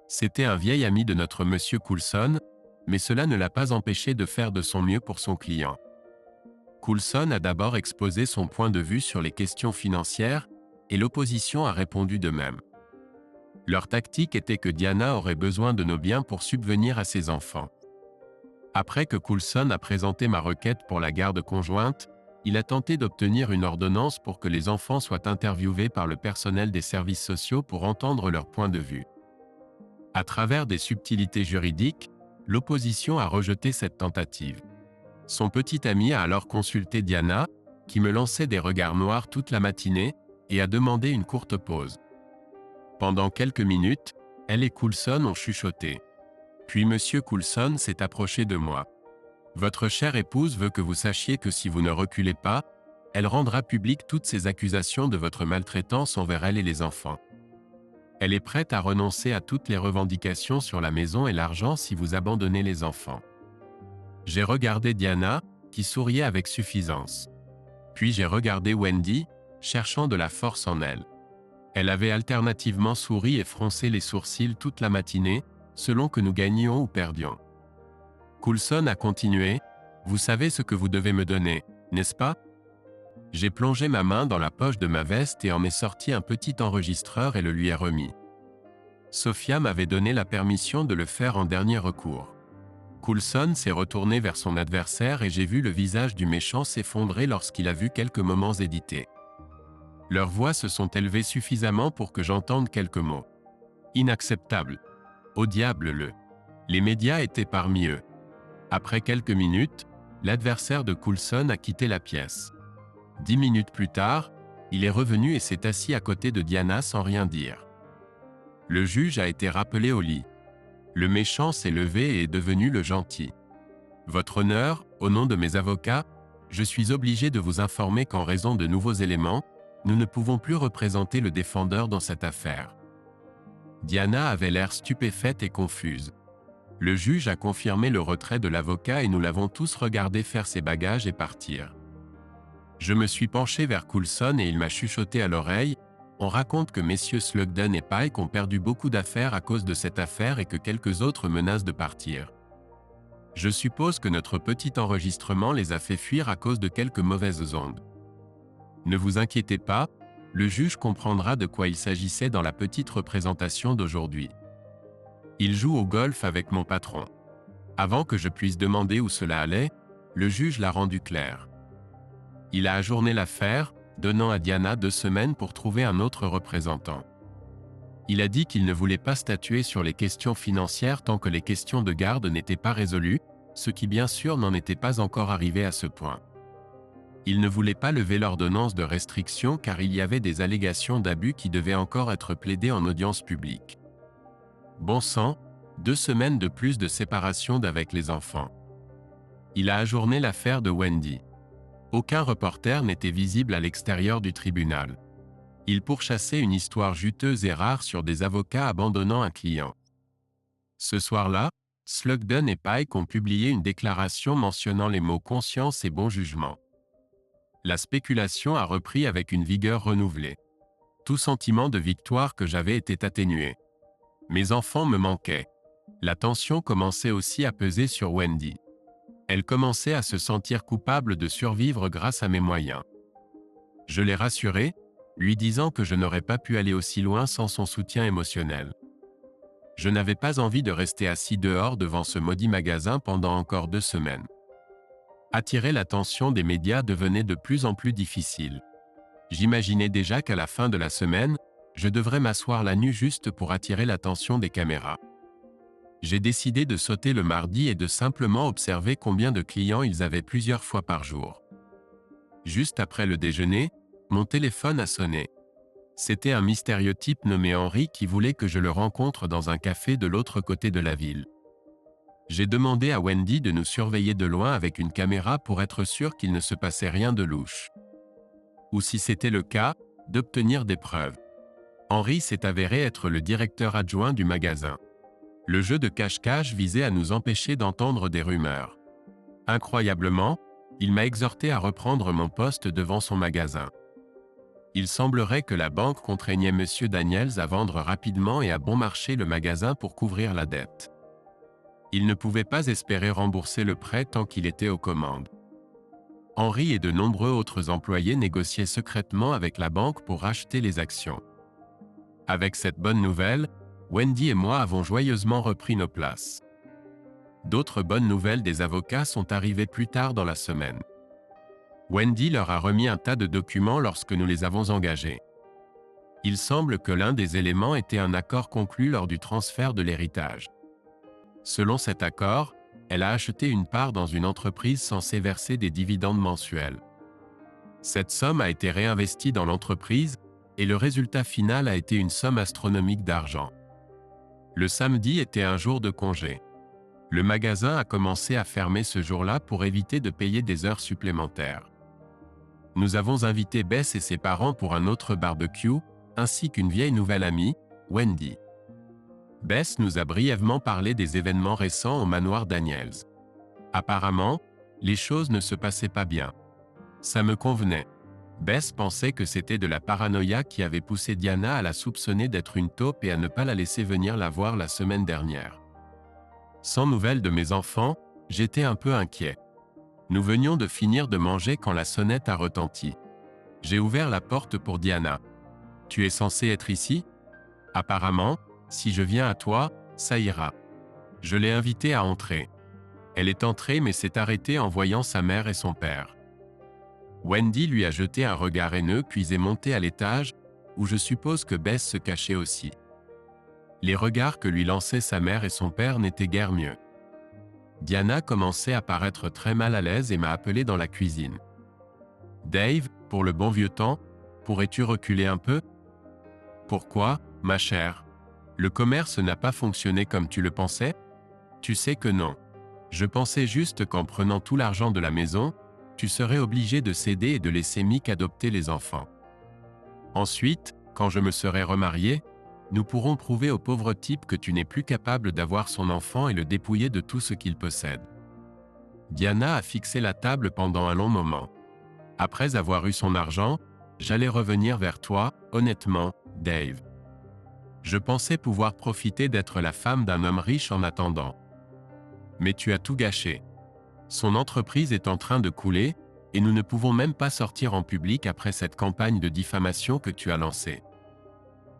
C'était un vieil ami de notre monsieur Coulson, mais cela ne l'a pas empêché de faire de son mieux pour son client. Coulson a d'abord exposé son point de vue sur les questions financières, et l'opposition a répondu de même. Leur tactique était que Diana aurait besoin de nos biens pour subvenir à ses enfants. Après que Coulson a présenté ma requête pour la garde conjointe, il a tenté d'obtenir une ordonnance pour que les enfants soient interviewés par le personnel des services sociaux pour entendre leur point de vue. À travers des subtilités juridiques, l'opposition a rejeté cette tentative. Son petit ami a alors consulté Diana, qui me lançait des regards noirs toute la matinée, et a demandé une courte pause. Pendant quelques minutes, elle et Coulson ont chuchoté. Puis monsieur Coulson s'est approché de moi. « Votre chère épouse veut que vous sachiez que si vous ne reculez pas, elle rendra publique toutes ces accusations de votre maltraitance envers elle et les enfants. Elle est prête à renoncer à toutes les revendications sur la maison et l'argent si vous abandonnez les enfants. » J'ai regardé Diana, qui souriait avec suffisance. Puis j'ai regardé Wendy, cherchant de la force en elle. Elle avait alternativement souri et froncé les sourcils toute la matinée, selon que nous gagnions ou perdions. Coulson a continué, « Vous savez ce que vous devez me donner, n'est-ce pas ?» J'ai plongé ma main dans la poche de ma veste et en ai sorti un petit enregistreur et le lui ai remis. Sophia m'avait donné la permission de le faire en dernier recours. Coulson s'est retourné vers son adversaire et j'ai vu le visage du méchant s'effondrer lorsqu'il a vu quelques moments édités. Leurs voix se sont élevées suffisamment pour que j'entende quelques mots. Inacceptable. Au diable le. Les médias étaient parmi eux. Après quelques minutes, l'adversaire de Coulson a quitté la pièce. 10 minutes plus tard, il est revenu et s'est assis à côté de Diana sans rien dire. Le juge a été rappelé au lit. Le méchant s'est levé et est devenu le gentil. « Votre honneur, au nom de mes avocats, je suis obligé de vous informer qu'en raison de nouveaux éléments, nous ne pouvons plus représenter le défendeur dans cette affaire. » Diana avait l'air stupéfaite et confuse. Le juge a confirmé le retrait de l'avocat et nous l'avons tous regardé faire ses bagages et partir. Je me suis penché vers Coulson et il m'a chuchoté à l'oreille. On raconte que messieurs Slugden et Pike ont perdu beaucoup d'affaires à cause de cette affaire et que quelques autres menacent de partir. Je suppose que notre petit enregistrement les a fait fuir à cause de quelques mauvaises ondes. Ne vous inquiétez pas, le juge comprendra de quoi il s'agissait dans la petite représentation d'aujourd'hui. Il joue au golf avec mon patron. Avant que je puisse demander où cela allait, le juge l'a rendu clair. Il a ajourné l'affaire, donnant à Diana 2 semaines pour trouver un autre représentant. Il a dit qu'il ne voulait pas statuer sur les questions financières tant que les questions de garde n'étaient pas résolues, ce qui bien sûr n'en était pas encore arrivé à ce point. Il ne voulait pas lever l'ordonnance de restriction car il y avait des allégations d'abus qui devaient encore être plaidées en audience publique. Bon sang, 2 semaines de plus de séparation d'avec les enfants. Il a ajourné l'affaire de Wendy. Aucun reporter n'était visible à l'extérieur du tribunal. Il pourchassait une histoire juteuse et rare sur des avocats abandonnant un client. Ce soir-là, Slugden et Pike ont publié une déclaration mentionnant les mots conscience et bon jugement. La spéculation a repris avec une vigueur renouvelée. Tout sentiment de victoire que j'avais était atténué. Mes enfants me manquaient. La tension commençait aussi à peser sur Wendy. Elle commençait à se sentir coupable de survivre grâce à mes moyens. Je l'ai rassurée, lui disant que je n'aurais pas pu aller aussi loin sans son soutien émotionnel. Je n'avais pas envie de rester assis dehors devant ce maudit magasin pendant encore 2 semaines. Attirer l'attention des médias devenait de plus en plus difficile. J'imaginais déjà qu'à la fin de la semaine, je devrais m'asseoir la nuit juste pour attirer l'attention des caméras. J'ai décidé de sauter le mardi et de simplement observer combien de clients ils avaient plusieurs fois par jour. Juste après le déjeuner, mon téléphone a sonné. C'était un mystérieux type nommé Henry qui voulait que je le rencontre dans un café de l'autre côté de la ville. J'ai demandé à Wendy de nous surveiller de loin avec une caméra pour être sûr qu'il ne se passait rien de louche. Ou si c'était le cas, d'obtenir des preuves. Henry s'est avéré être le directeur adjoint du magasin. Le jeu de cache-cache visait à nous empêcher d'entendre des rumeurs. Incroyablement, il m'a exhorté à reprendre mon poste devant son magasin. Il semblerait que la banque contraignait M. Daniels à vendre rapidement et à bon marché le magasin pour couvrir la dette. Il ne pouvait pas espérer rembourser le prêt tant qu'il était aux commandes. Henry et de nombreux autres employés négociaient secrètement avec la banque pour racheter les actions. Avec cette bonne nouvelle, Wendy et moi avons joyeusement repris nos places. D'autres bonnes nouvelles des avocats sont arrivées plus tard dans la semaine. Wendy leur a remis un tas de documents lorsque nous les avons engagés. Il semble que l'un des éléments était un accord conclu lors du transfert de l'héritage. Selon cet accord, elle a acheté une part dans une entreprise censée verser des dividendes mensuels. Cette somme a été réinvestie dans l'entreprise et le résultat final a été une somme astronomique d'argent. Le samedi était un jour de congé. Le magasin a commencé à fermer ce jour-là pour éviter de payer des heures supplémentaires. Nous avons invité Bess et ses parents pour un autre barbecue, ainsi qu'une vieille nouvelle amie, Wendy. Bess nous a brièvement parlé des événements récents au manoir Daniels. Apparemment, les choses ne se passaient pas bien. Ça me convenait. Bess pensait que c'était de la paranoïa qui avait poussé Diana à la soupçonner d'être une taupe et à ne pas la laisser venir la voir la semaine dernière. Sans nouvelles de mes enfants, j'étais un peu inquiet. Nous venions de finir de manger quand la sonnette a retenti. J'ai ouvert la porte pour Diana. « Tu es censé être ici ? Apparemment, si je viens à toi, ça ira. » Je l'ai invitée à entrer. Elle est entrée mais s'est arrêtée en voyant sa mère et son père. Wendy lui a jeté un regard haineux puis est montée à l'étage, où je suppose que Bess se cachait aussi. Les regards que lui lançaient sa mère et son père n'étaient guère mieux. Diana commençait à paraître très mal à l'aise et m'a appelé dans la cuisine. « Dave, pour le bon vieux temps, pourrais-tu reculer un peu ? » ?»« Pourquoi, ma chère ? Le commerce n'a pas fonctionné comme tu le pensais ? » ?»« Tu sais que non. Je pensais juste qu'en prenant tout l'argent de la maison, tu serais obligé de céder et de laisser Mick adopter les enfants. Ensuite, quand je me serai remarié, nous pourrons prouver au pauvre type que tu n'es plus capable d'avoir son enfant et le dépouiller de tout ce qu'il possède. » Diana a fixé la table pendant un long moment. « Après avoir eu son argent, j'allais revenir vers toi, honnêtement, Dave. Je pensais pouvoir profiter d'être la femme d'un homme riche en attendant. Mais tu as tout gâché. Son entreprise est en train de couler, et nous ne pouvons même pas sortir en public après cette campagne de diffamation que tu as lancée.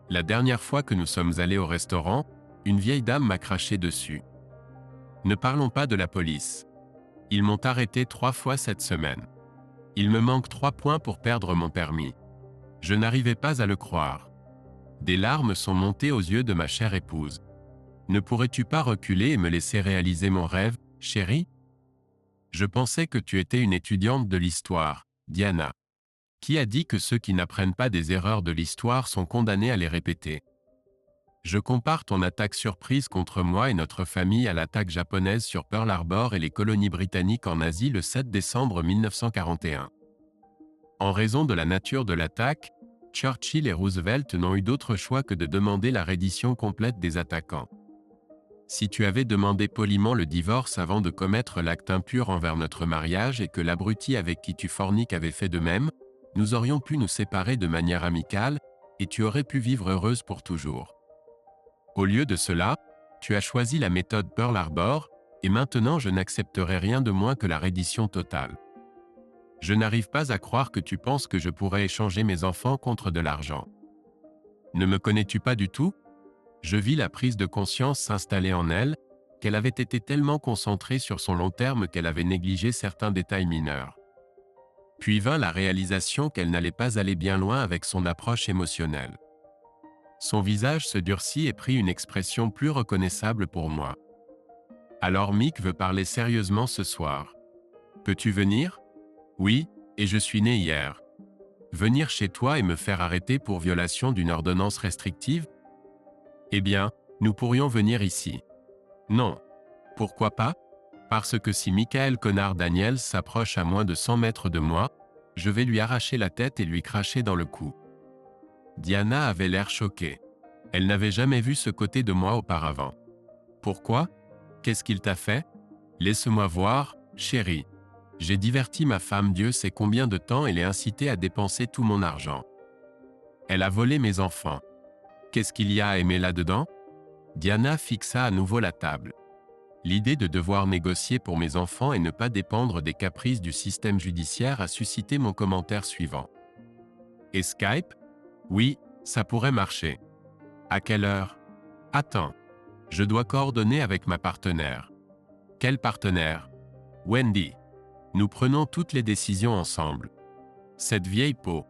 La dernière fois que nous sommes allés au restaurant, une vieille dame m'a craché dessus. Ne parlons pas de la police. Ils m'ont arrêté 3 fois cette semaine. Il me manque 3 points pour perdre mon permis. Je n'arrivais pas à le croire. Des larmes sont montées aux yeux de ma chère épouse. Ne pourrais-tu pas reculer et me laisser réaliser mon rêve, chérie ? Je pensais que tu étais une étudiante de l'histoire, Diana. Qui a dit que ceux qui n'apprennent pas des erreurs de l'histoire sont condamnés à les répéter ? Je compare ton attaque surprise contre moi et notre famille à l'attaque japonaise sur Pearl Harbor et les colonies britanniques en Asie le 7 décembre 1941. En raison de la nature de l'attaque, Churchill et Roosevelt n'ont eu d'autre choix que de demander la reddition complète des attaquants. Si tu avais demandé poliment le divorce avant de commettre l'acte impur envers notre mariage et que l'abruti avec qui tu forniques avait fait de même, nous aurions pu nous séparer de manière amicale, et tu aurais pu vivre heureuse pour toujours. Au lieu de cela, tu as choisi la méthode Pearl Harbor, et maintenant je n'accepterai rien de moins que la reddition totale. Je n'arrive pas à croire que tu penses que je pourrais échanger mes enfants contre de l'argent. Ne me connais-tu pas du tout? Je vis la prise de conscience s'installer en elle, qu'elle avait été tellement concentrée sur son long terme qu'elle avait négligé certains détails mineurs. Puis vint la réalisation qu'elle n'allait pas aller bien loin avec son approche émotionnelle. Son visage se durcit et prit une expression plus reconnaissable pour moi. Alors Mick veut parler sérieusement ce soir. Peux-tu venir? Oui, et je suis né hier. Venir chez toi et me faire arrêter pour violation d'une ordonnance restrictive? Eh bien, nous pourrions venir ici. Non. Pourquoi pas? Parce que si Michael Connard Daniels s'approche à moins de 100 mètres de moi, je vais lui arracher la tête et lui cracher dans le cou. Diana avait l'air choquée. Elle n'avait jamais vu ce côté de moi auparavant. Pourquoi? Qu'est-ce qu'il t'a fait? Laisse-moi voir, chérie. J'ai diverti ma femme Dieu sait combien de temps et l'ai incitée à dépenser tout mon argent. Elle a volé mes enfants. Qu'est-ce qu'il y a à aimer là-dedans? Diana fixa à nouveau la table. L'idée de devoir négocier pour mes enfants et ne pas dépendre des caprices du système judiciaire a suscité mon commentaire suivant. Et Skype? Oui, ça pourrait marcher. À quelle heure? Attends. Je dois coordonner avec ma partenaire. Quelle partenaire? Wendy. Nous prenons toutes les décisions ensemble. Cette vieille peau.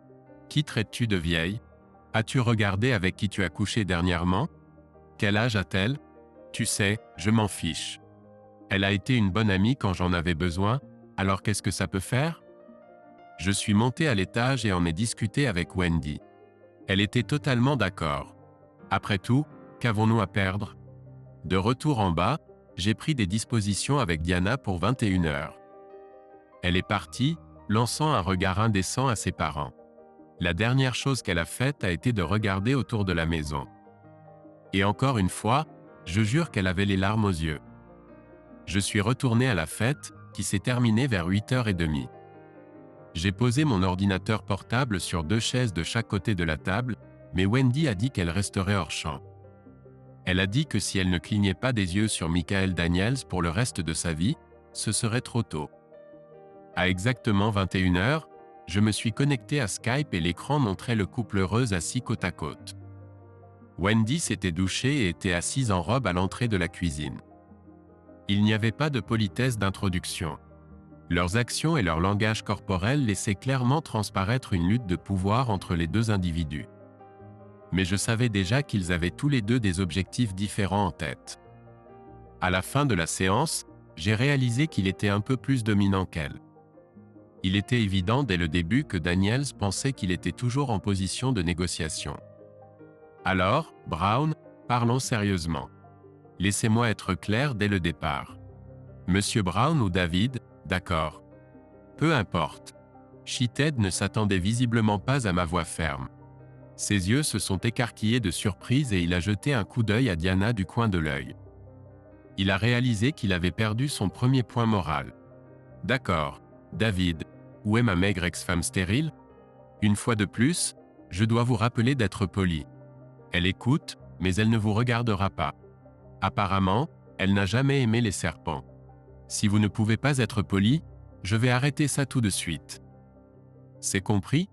Qui traites-tu de vieille? As-tu regardé avec qui tu as couché dernièrement? Quel âge a-t-elle? Tu sais, je m'en fiche. Elle a été une bonne amie quand j'en avais besoin, alors qu'est-ce que ça peut faire? Je suis monté à l'étage et en ai discuté avec Wendy. Elle était totalement d'accord. Après tout, qu'avons-nous à perdre? De retour en bas, j'ai pris des dispositions avec Diana pour 21 heures. Elle est partie, lançant un regard indécent à ses parents. La dernière chose qu'elle a faite a été de regarder autour de la maison. Et encore une fois, je jure qu'elle avait les larmes aux yeux. Je suis retourné à la fête, qui s'est terminée vers 8h30. J'ai posé mon ordinateur portable sur 2 chaises de chaque côté de la table, mais Wendy a dit qu'elle resterait hors champ. Elle a dit que si elle ne clignait pas des yeux sur Michael Daniels pour le reste de sa vie, ce serait trop tôt. À exactement 21 heures, je me suis connecté à Skype et l'écran montrait le couple heureux assis côte à côte. Wendy s'était douchée et était assise en robe à l'entrée de la cuisine. Il n'y avait pas de politesse d'introduction. Leurs actions et leur langage corporel laissaient clairement transparaître une lutte de pouvoir entre les deux individus. Mais je savais déjà qu'ils avaient tous les deux des objectifs différents en tête. À la fin de la séance, j'ai réalisé qu'il était un peu plus dominant qu'elle. Il était évident dès le début que Daniels pensait qu'il était toujours en position de négociation. Alors, Brown, parlons sérieusement. Laissez-moi être clair dès le départ. Monsieur Brown ou David, d'accord. Peu importe. Sheeted ne s'attendait visiblement pas à ma voix ferme. Ses yeux se sont écarquillés de surprise et il a jeté un coup d'œil à Diana du coin de l'œil. Il a réalisé qu'il avait perdu son premier point moral. D'accord, David, où est ma maigre ex-femme stérile? Une fois de plus, je dois vous rappeler d'être poli. Elle écoute, mais elle ne vous regardera pas. Apparemment, elle n'a jamais aimé les serpents. Si vous ne pouvez pas être poli, je vais arrêter ça tout de suite. C'est compris?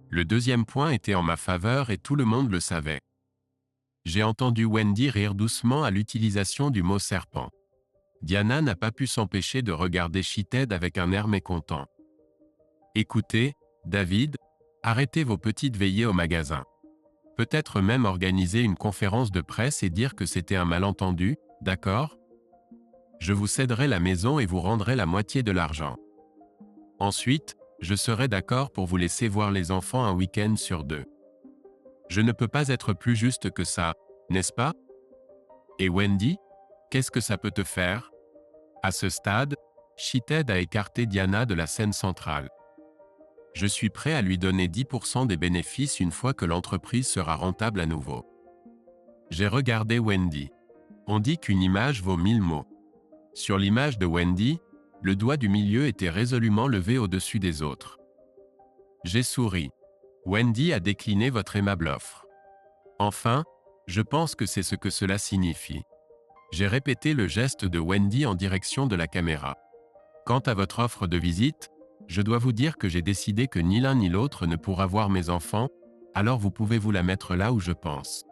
Le deuxième point était en ma faveur et tout le monde le savait. J'ai entendu Wendy rire doucement à l'utilisation du mot serpent. Diana n'a pas pu s'empêcher de regarder Sheeted avec un air mécontent. Écoutez, David, arrêtez vos petites veillées au magasin. Peut-être même organiser une conférence de presse et dire que c'était un malentendu, d'accord? Je vous céderai la maison et vous rendrai la moitié de l'argent. Ensuite, je serai d'accord pour vous laisser voir les enfants un week-end sur 2. Je ne peux pas être plus juste que ça, n'est-ce pas? Et Wendy, qu'est-ce que ça peut te faire? À ce stade, Sheeted a écarté Diana de la scène centrale. Je suis prêt à lui donner 10% des bénéfices une fois que l'entreprise sera rentable à nouveau. J'ai regardé Wendy. On dit qu'une image vaut 1000 mots. Sur l'image de Wendy, le doigt du milieu était résolument levé au-dessus des autres. J'ai souri. Wendy a décliné votre aimable offre. Enfin, je pense que c'est ce que cela signifie. J'ai répété le geste de Wendy en direction de la caméra. Quant à votre offre de visite, je dois vous dire que j'ai décidé que ni l'un ni l'autre ne pourra voir mes enfants, alors vous pouvez vous la mettre là où je pense.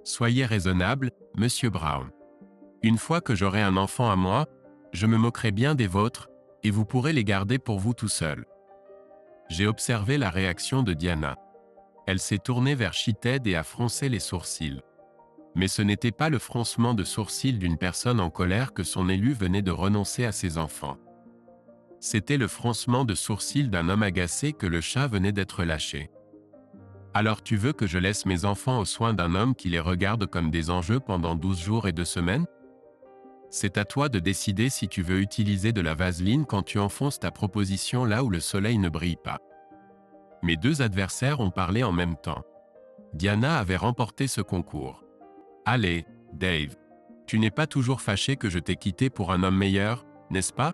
Soyez raisonnable, Monsieur Brown. Une fois que j'aurai un enfant à moi, je me moquerai bien des vôtres, et vous pourrez les garder pour vous tout seul. J'ai observé la réaction de Diana. Elle s'est tournée vers Sheeted et a froncé les sourcils. Mais ce n'était pas le froncement de sourcils d'une personne en colère que son élu venait de renoncer à ses enfants. C'était le froncement de sourcils d'un homme agacé que le chat venait d'être lâché. Alors tu veux que je laisse mes enfants aux soins d'un homme qui les regarde comme des enjeux pendant 12 jours et 2 semaines? C'est à toi de décider si tu veux utiliser de la vaseline quand tu enfonces ta proposition là où le soleil ne brille pas. Mes deux adversaires ont parlé en même temps. Diana avait remporté ce concours. Allez, Dave. Tu n'es pas toujours fâché que je t'ai quitté pour un homme meilleur, n'est-ce pas?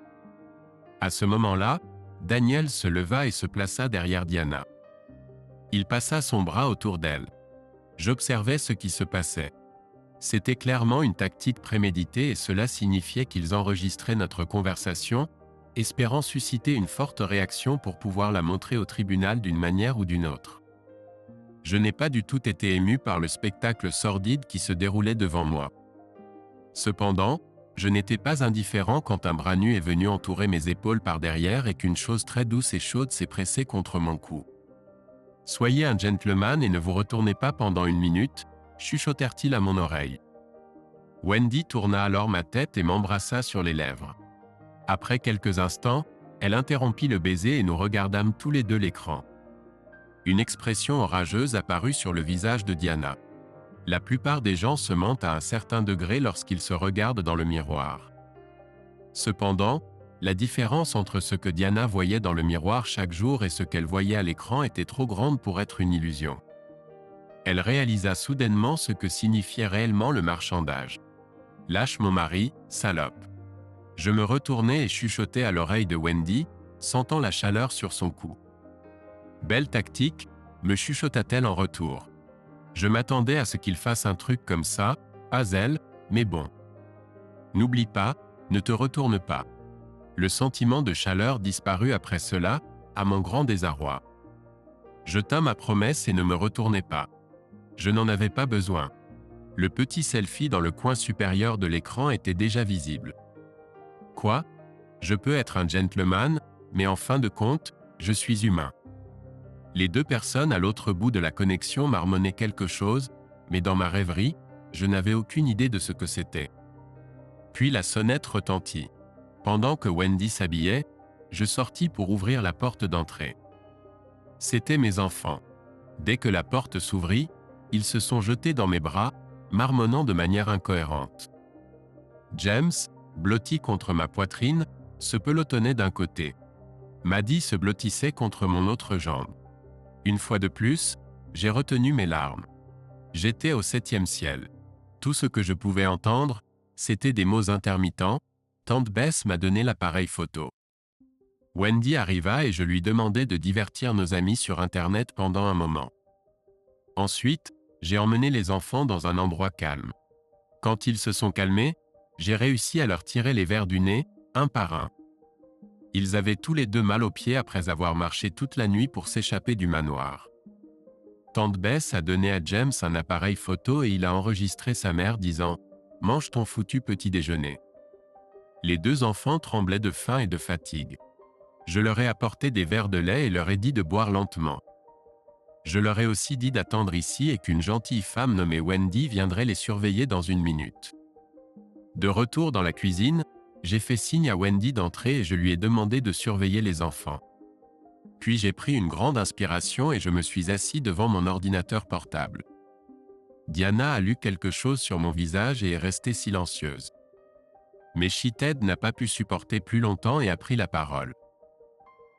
À ce moment-là, Daniel se leva et se plaça derrière Diana. Il passa son bras autour d'elle. J'observais ce qui se passait. C'était clairement une tactique préméditée et cela signifiait qu'ils enregistraient notre conversation, espérant susciter une forte réaction pour pouvoir la montrer au tribunal d'une manière ou d'une autre. Je n'ai pas du tout été ému par le spectacle sordide qui se déroulait devant moi. Cependant, je n'étais pas indifférent quand un bras nu est venu entourer mes épaules par derrière et qu'une chose très douce et chaude s'est pressée contre mon cou. « Soyez un gentleman et ne vous retournez pas pendant 1 minute », chuchotèrent-ils à mon oreille. Wendy tourna alors ma tête et m'embrassa sur les lèvres. Après quelques instants, elle interrompit le baiser et nous regardâmes tous les deux l'écran. Une expression orageuse apparut sur le visage de Diana. La plupart des gens se mentent à un certain degré lorsqu'ils se regardent dans le miroir. Cependant, la différence entre ce que Diana voyait dans le miroir chaque jour et ce qu'elle voyait à l'écran était trop grande pour être une illusion. Elle réalisa soudainement ce que signifiait réellement le marchandage. « Lâche mon mari, salope !» Je me retournai et chuchotai à l'oreille de Wendy, sentant la chaleur sur son cou. « Belle tactique », me chuchota-t-elle en retour. Je m'attendais à ce qu'il fasse un truc comme ça, pas elle, mais bon. N'oublie pas, ne te retourne pas. Le sentiment de chaleur disparut après cela, à mon grand désarroi. Je tins ma promesse et ne me retournai pas. Je n'en avais pas besoin. Le petit selfie dans le coin supérieur de l'écran était déjà visible. Quoi? Je peux être un gentleman, mais en fin de compte, je suis humain. Les deux personnes à l'autre bout de la connexion marmonnaient quelque chose, mais dans ma rêverie, je n'avais aucune idée de ce que c'était. Puis la sonnette retentit. Pendant que Wendy s'habillait, je sortis pour ouvrir la porte d'entrée. C'étaient mes enfants. Dès que la porte s'ouvrit, ils se sont jetés dans mes bras, marmonnant de manière incohérente. James, blotti contre ma poitrine, se pelotonnait d'un côté. Maddie se blottissait contre mon autre jambe. Une fois de plus, j'ai retenu mes larmes. J'étais au 7e ciel. Tout ce que je pouvais entendre, c'était des mots intermittents. Tante Bess m'a donné l'appareil photo. Wendy arriva et je lui demandai de divertir nos amis sur Internet pendant un moment. Ensuite, j'ai emmené les enfants dans un endroit calme. Quand ils se sont calmés, j'ai réussi à leur tirer les verres du nez, un par un. Ils avaient tous les deux mal aux pieds après avoir marché toute la nuit pour s'échapper du manoir. Tante Bess a donné à James un appareil photo et il a enregistré sa mère disant « Mange ton foutu petit déjeuner ». Les deux enfants tremblaient de faim et de fatigue. Je leur ai apporté des verres de lait et leur ai dit de boire lentement. Je leur ai aussi dit d'attendre ici et qu'une gentille femme nommée Wendy viendrait les surveiller dans 1 minute. De retour dans la cuisine, j'ai fait signe à Wendy d'entrer et je lui ai demandé de surveiller les enfants. Puis j'ai pris une grande inspiration et je me suis assis devant mon ordinateur portable. Diana a lu quelque chose sur mon visage et est restée silencieuse. Mais Sheeted n'a pas pu supporter plus longtemps et a pris la parole.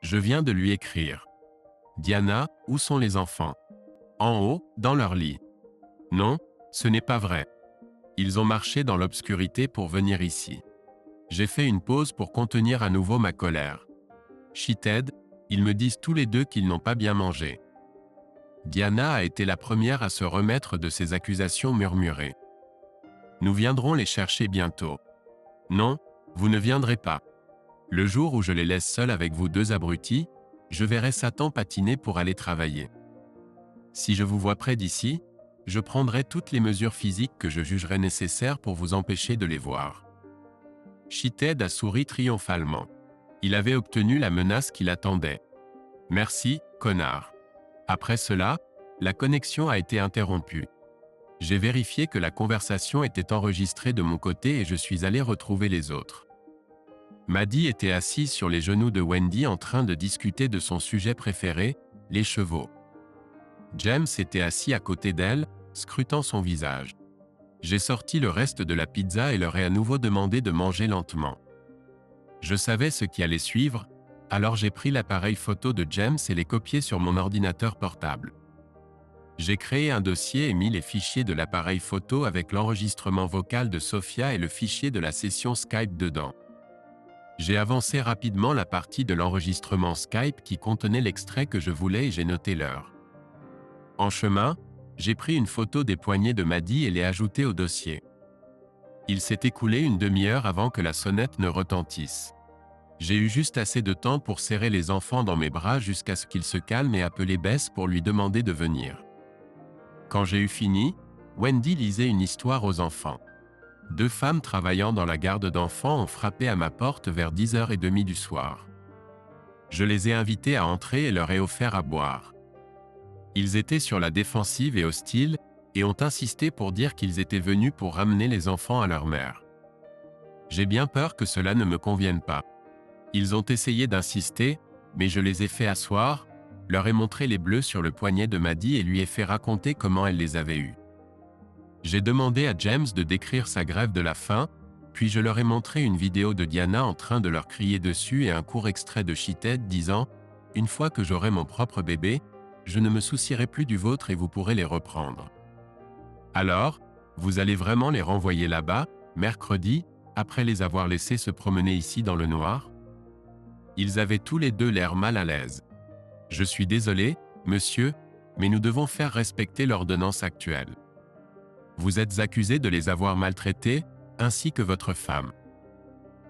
Je viens de lui écrire. Diana, où sont les enfants? En haut, dans leur lit. Non, ce n'est pas vrai. Ils ont marché dans l'obscurité pour venir ici. J'ai fait une pause pour contenir à nouveau ma colère. Shithead, ils me disent tous les deux qu'ils n'ont pas bien mangé. Diana a été la première à se remettre de ces accusations murmurées. Nous viendrons les chercher bientôt. Non, vous ne viendrez pas. Le jour où je les laisse seuls avec vous deux abrutis, je verrai Satan patiner pour aller travailler. Si je vous vois près d'ici, je prendrai toutes les mesures physiques que je jugerai nécessaires pour vous empêcher de les voir. Shithead a souri triomphalement. Il avait obtenu la menace qu'il attendait. Merci, connard. Après cela, la connexion a été interrompue. J'ai vérifié que la conversation était enregistrée de mon côté et je suis allé retrouver les autres. Maddie était assise sur les genoux de Wendy en train de discuter de son sujet préféré, les chevaux. James était assis à côté d'elle, scrutant son visage. J'ai sorti le reste de la pizza et leur ai à nouveau demandé de manger lentement. Je savais ce qui allait suivre, alors j'ai pris l'appareil photo de James et les copié sur mon ordinateur portable. J'ai créé un dossier et mis les fichiers de l'appareil photo avec l'enregistrement vocal de Sophia et le fichier de la session Skype dedans. J'ai avancé rapidement la partie de l'enregistrement Skype qui contenait l'extrait que je voulais et j'ai noté l'heure. En chemin, j'ai pris une photo des poignets de Maddie et l'ai ajoutée au dossier. Il s'est écoulé une demi-heure avant que la sonnette ne retentisse. J'ai eu juste assez de temps pour serrer les enfants dans mes bras jusqu'à ce qu'ils se calment et appeler Bess pour lui demander de venir. Quand j'ai eu fini, Wendy lisait une histoire aux enfants. 2 femmes travaillant dans la garde d'enfants ont frappé à ma porte vers 10h30 du soir. Je les ai invités à entrer et leur ai offert à boire. Ils étaient sur la défensive et hostiles, et ont insisté pour dire qu'ils étaient venus pour ramener les enfants à leur mère. J'ai bien peur que cela ne me convienne pas. Ils ont essayé d'insister, mais je les ai fait asseoir, leur ai montré les bleus sur le poignet de Maddie et lui ai fait raconter comment elle les avait eus. J'ai demandé à James de décrire sa grève de la faim, puis je leur ai montré une vidéo de Diana en train de leur crier dessus et un court extrait de Shithead disant « Une fois que j'aurai mon propre bébé, je ne me soucierai plus du vôtre et vous pourrez les reprendre. » Alors, vous allez vraiment les renvoyer là-bas, mercredi, après les avoir laissés se promener ici dans le noir? Ils avaient tous les deux l'air mal à l'aise. Je suis désolé, monsieur, mais nous devons faire respecter l'ordonnance actuelle. Vous êtes accusé de les avoir maltraités, ainsi que votre femme.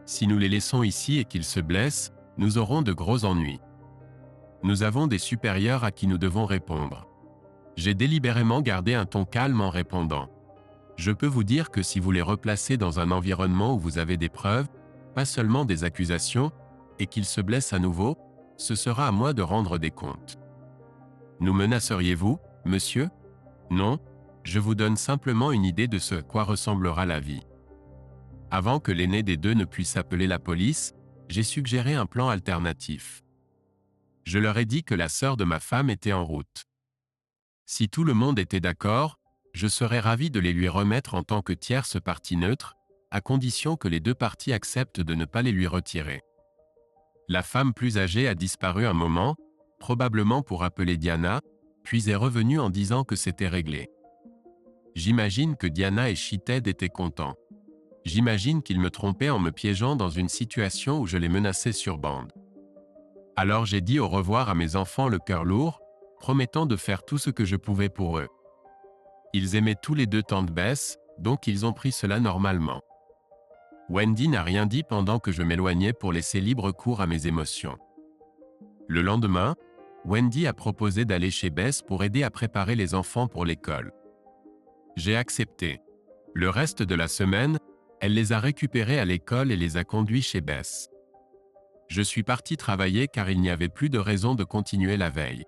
Si nous les laissons ici et qu'ils se blessent, nous aurons de gros ennuis. Nous avons des supérieurs à qui nous devons répondre. J'ai délibérément gardé un ton calme en répondant. Je peux vous dire que si vous les replacez dans un environnement où vous avez des preuves, pas seulement des accusations, et qu'ils se blessent à nouveau, ce sera à moi de rendre des comptes. Nous menaceriez-vous, monsieur? Non, je vous donne simplement une idée de ce à quoi ressemblera la vie. Avant que l'aîné des deux ne puisse appeler la police, j'ai suggéré un plan alternatif. Je leur ai dit que la sœur de ma femme était en route. Si tout le monde était d'accord, je serais ravi de les lui remettre en tant que tierce partie neutre, à condition que les 2 parties acceptent de ne pas les lui retirer. La femme plus âgée a disparu un moment, probablement pour appeler Diana, puis est revenue en disant que c'était réglé. J'imagine que Diana et Shithead étaient contents. J'imagine qu'ils me trompaient en me piégeant dans une situation où je les menaçais sur bande. Alors j'ai dit au revoir à mes enfants le cœur lourd, promettant de faire tout ce que je pouvais pour eux. Ils aimaient tous les 2 tante Bess, donc ils ont pris cela normalement. Wendy n'a rien dit pendant que je m'éloignais pour laisser libre cours à mes émotions. Le lendemain, Wendy a proposé d'aller chez Bess pour aider à préparer les enfants pour l'école. J'ai accepté. Le reste de la semaine, elle les a récupérés à l'école et les a conduits chez Bess. Je suis parti travailler car il n'y avait plus de raison de continuer la veille.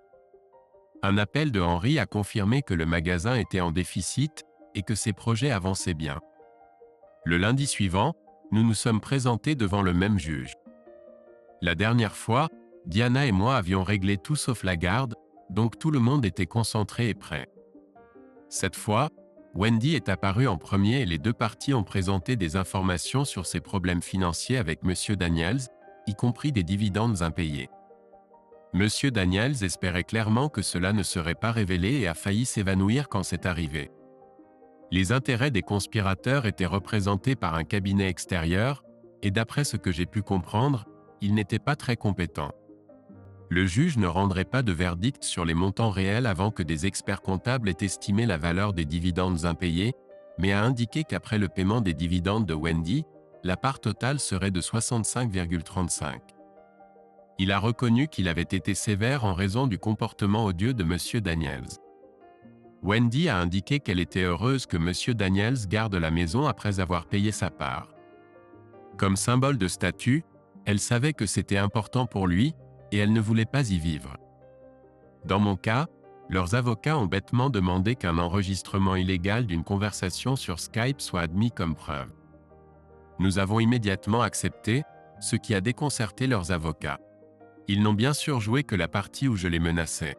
Un appel de Henry a confirmé que le magasin était en déficit et que ses projets avançaient bien. Le lundi suivant, nous nous sommes présentés devant le même juge. La dernière fois, Diana et moi avions réglé tout sauf la garde, donc tout le monde était concentré et prêt. Cette fois, Wendy est apparue en premier et les 2 parties ont présenté des informations sur ses problèmes financiers avec M. Daniels, y compris des dividendes impayés. Monsieur Daniels espérait clairement que cela ne serait pas révélé et a failli s'évanouir quand c'est arrivé. Les intérêts des conspirateurs étaient représentés par un cabinet extérieur, et d'après ce que j'ai pu comprendre, il n'était pas très compétent. Le juge ne rendrait pas de verdict sur les montants réels avant que des experts comptables aient estimé la valeur des dividendes impayés, mais a indiqué qu'après le paiement des dividendes de Wendy, la part totale serait de 65,35. Il a reconnu qu'il avait été sévère en raison du comportement odieux de M. Daniels. Wendy a indiqué qu'elle était heureuse que M. Daniels garde la maison après avoir payé sa part. Comme symbole de statut, elle savait que c'était important pour lui, et elle ne voulait pas y vivre. Dans mon cas, leurs avocats ont bêtement demandé qu'un enregistrement illégal d'une conversation sur Skype soit admis comme preuve. Nous avons immédiatement accepté, ce qui a déconcerté leurs avocats. Ils n'ont bien sûr joué que la partie où je les menaçais.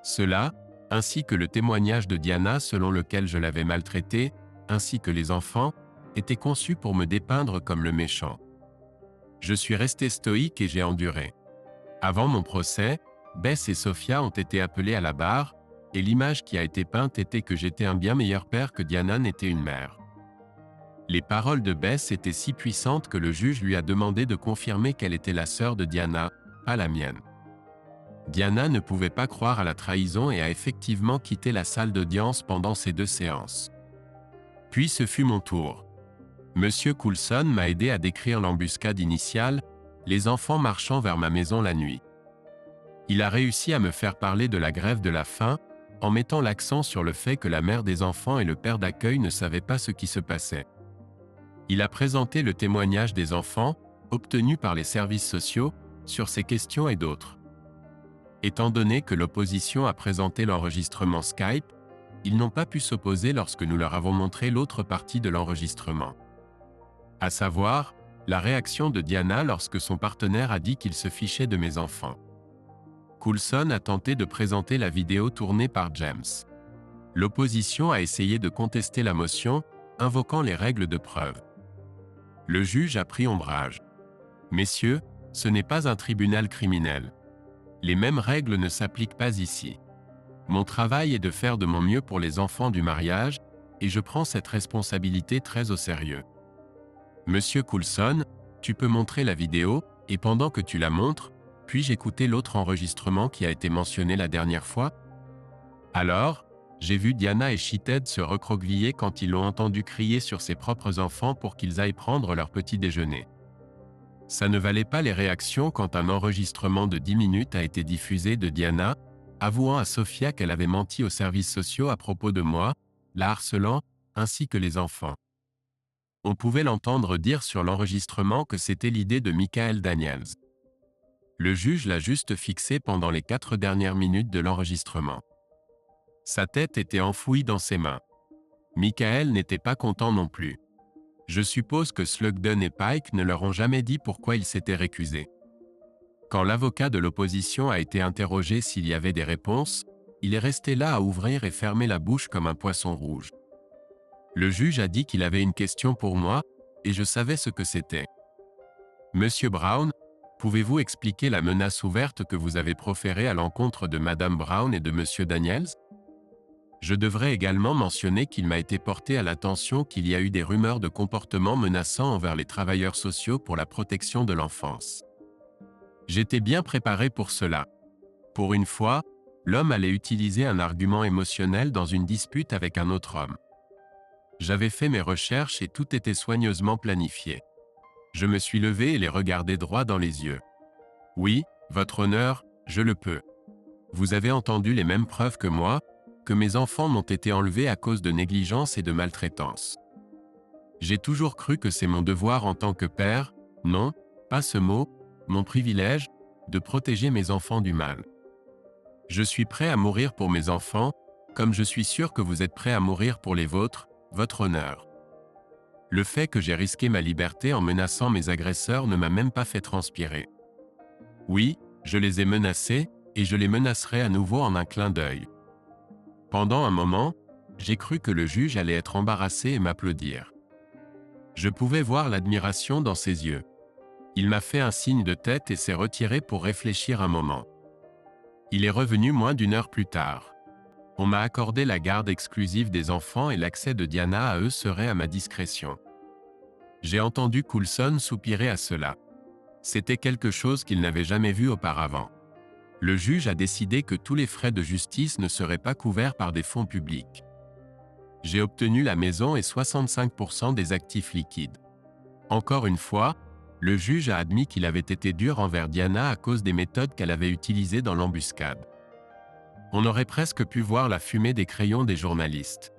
Cela, ainsi que le témoignage de Diana selon lequel je l'avais maltraitée, ainsi que les enfants, étaient conçus pour me dépeindre comme le méchant. Je suis resté stoïque et j'ai enduré. Avant mon procès, Bess et Sophia ont été appelées à la barre, et l'image qui a été peinte était que j'étais un bien meilleur père que Diana n'était une mère. Les paroles de Bess étaient si puissantes que le juge lui a demandé de confirmer qu'elle était la sœur de Diana, pas la mienne. Diana ne pouvait pas croire à la trahison et a effectivement quitté la salle d'audience pendant ces 2 séances. Puis ce fut mon tour. Monsieur Coulson m'a aidé à décrire l'embuscade initiale, les enfants marchant vers ma maison la nuit. Il a réussi à me faire parler de la grève de la faim, en mettant l'accent sur le fait que la mère des enfants et le père d'accueil ne savaient pas ce qui se passait. Il a présenté le témoignage des enfants, obtenu par les services sociaux, sur ces questions et d'autres. Étant donné que l'opposition a présenté l'enregistrement Skype, ils n'ont pas pu s'opposer lorsque nous leur avons montré l'autre partie de l'enregistrement. À savoir, la réaction de Diana lorsque son partenaire a dit qu'il se fichait de mes enfants. Coulson a tenté de présenter la vidéo tournée par James. L'opposition a essayé de contester la motion, invoquant les règles de preuve. Le juge a pris ombrage. Messieurs, ce n'est pas un tribunal criminel. Les mêmes règles ne s'appliquent pas ici. Mon travail est de faire de mon mieux pour les enfants du mariage, et je prends cette responsabilité très au sérieux. Monsieur Coulson, tu peux montrer la vidéo, et pendant que tu la montres, puis-je écouter l'autre enregistrement qui a été mentionné la dernière fois? Alors, j'ai vu Diana et Sheeted se recroqueviller quand ils l'ont entendu crier sur ses propres enfants pour qu'ils aillent prendre leur petit déjeuner. Ça ne valait pas les réactions quand un enregistrement de 10 minutes a été diffusé de Diana, avouant à Sophia qu'elle avait menti aux services sociaux à propos de moi, la harcelant, ainsi que les enfants. On pouvait l'entendre dire sur l'enregistrement que c'était l'idée de Michael Daniels. Le juge l'a juste fixé pendant les 4 dernières minutes de l'enregistrement. Sa tête était enfouie dans ses mains. Michael n'était pas content non plus. Je suppose que Slugden et Pike ne leur ont jamais dit pourquoi ils s'étaient récusés. Quand l'avocat de l'opposition a été interrogé s'il y avait des réponses, il est resté là à ouvrir et fermer la bouche comme un poisson rouge. Le juge a dit qu'il avait une question pour moi, et je savais ce que c'était. Monsieur Brown, pouvez-vous expliquer la menace ouverte que vous avez proférée à l'encontre de Madame Brown et de Monsieur Daniels? Je devrais également mentionner qu'il m'a été porté à l'attention qu'il y a eu des rumeurs de comportements menaçants envers les travailleurs sociaux pour la protection de l'enfance. J'étais bien préparé pour cela. Pour une fois, l'homme allait utiliser un argument émotionnel dans une dispute avec un autre homme. J'avais fait mes recherches et tout était soigneusement planifié. Je me suis levé et les regardé droit dans les yeux. Oui, votre honneur, je le peux. Vous avez entendu les mêmes preuves que moi, que mes enfants m'ont été enlevés à cause de négligence et de maltraitance. J'ai toujours cru que c'est mon devoir en tant que père, non, pas ce mot, mon privilège, de protéger mes enfants du mal. Je suis prêt à mourir pour mes enfants, comme je suis sûr que vous êtes prêt à mourir pour les vôtres, votre honneur. Le fait que j'ai risqué ma liberté en menaçant mes agresseurs ne m'a même pas fait transpirer. Oui, je les ai menacés, et je les menacerai à nouveau en un clin d'œil. Pendant un moment, j'ai cru que le juge allait être embarrassé et m'applaudir. Je pouvais voir l'admiration dans ses yeux. Il m'a fait un signe de tête et s'est retiré pour réfléchir un moment. Il est revenu moins d'une heure plus tard. On m'a accordé la garde exclusive des enfants et l'accès de Diana à eux serait à ma discrétion. J'ai entendu Coulson soupirer à cela. C'était quelque chose qu'il n'avait jamais vu auparavant. Le juge a décidé que tous les frais de justice ne seraient pas couverts par des fonds publics. J'ai obtenu la maison et 65% des actifs liquides. Encore une fois, le juge a admis qu'il avait été dur envers Diana à cause des méthodes qu'elle avait utilisées dans l'embuscade. On aurait presque pu voir la fumée des crayons des journalistes.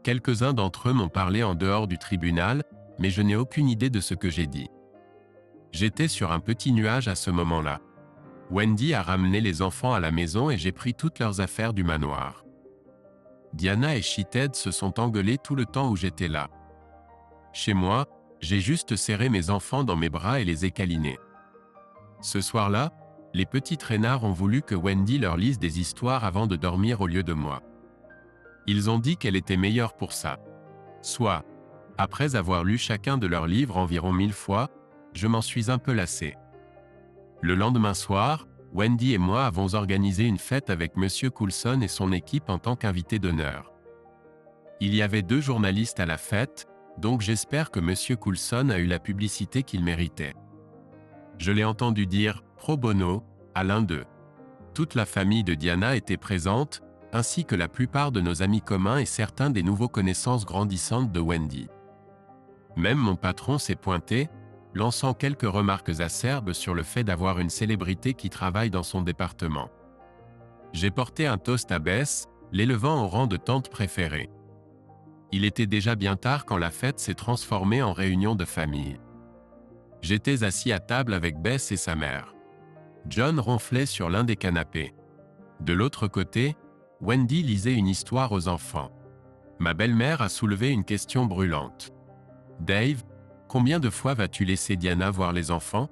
Quelques-uns d'entre eux m'ont parlé en dehors du tribunal, mais je n'ai aucune idée de ce que j'ai dit. J'étais sur un petit nuage à ce moment-là. Wendy a ramené les enfants à la maison et j'ai pris toutes leurs affaires du manoir. Diana et Sheeted se sont engueulés tout le temps où j'étais là. Chez moi, j'ai juste serré mes enfants dans mes bras et les ai câlinés. Ce soir-là, les petits traînards ont voulu que Wendy leur lise des histoires avant de dormir au lieu de moi. Ils ont dit qu'elle était meilleure pour ça. Soit, après avoir lu chacun de leurs livres environ 1000 fois, je m'en suis un peu lassé. Le lendemain soir, Wendy et moi avons organisé une fête avec Monsieur Coulson et son équipe en tant qu'invité d'honneur. Il y avait 2 journalistes à la fête, donc j'espère que Monsieur Coulson a eu la publicité qu'il méritait. Je l'ai entendu dire « pro bono » à l'un d'eux. Toute la famille de Diana était présente, ainsi que la plupart de nos amis communs et certains des nouveaux connaissances grandissantes de Wendy. Même mon patron s'est pointé, lançant quelques remarques acerbes sur le fait d'avoir une célébrité qui travaille dans son département. J'ai porté un toast à Bess, l'élevant au rang de tante préférée. Il était déjà bien tard quand la fête s'est transformée en réunion de famille. J'étais assis à table avec Bess et sa mère. John ronflait sur l'un des canapés. De l'autre côté, Wendy lisait une histoire aux enfants. Ma belle-mère a soulevé une question brûlante. « Dave, combien de fois vas-tu laisser Diana voir les enfants ?»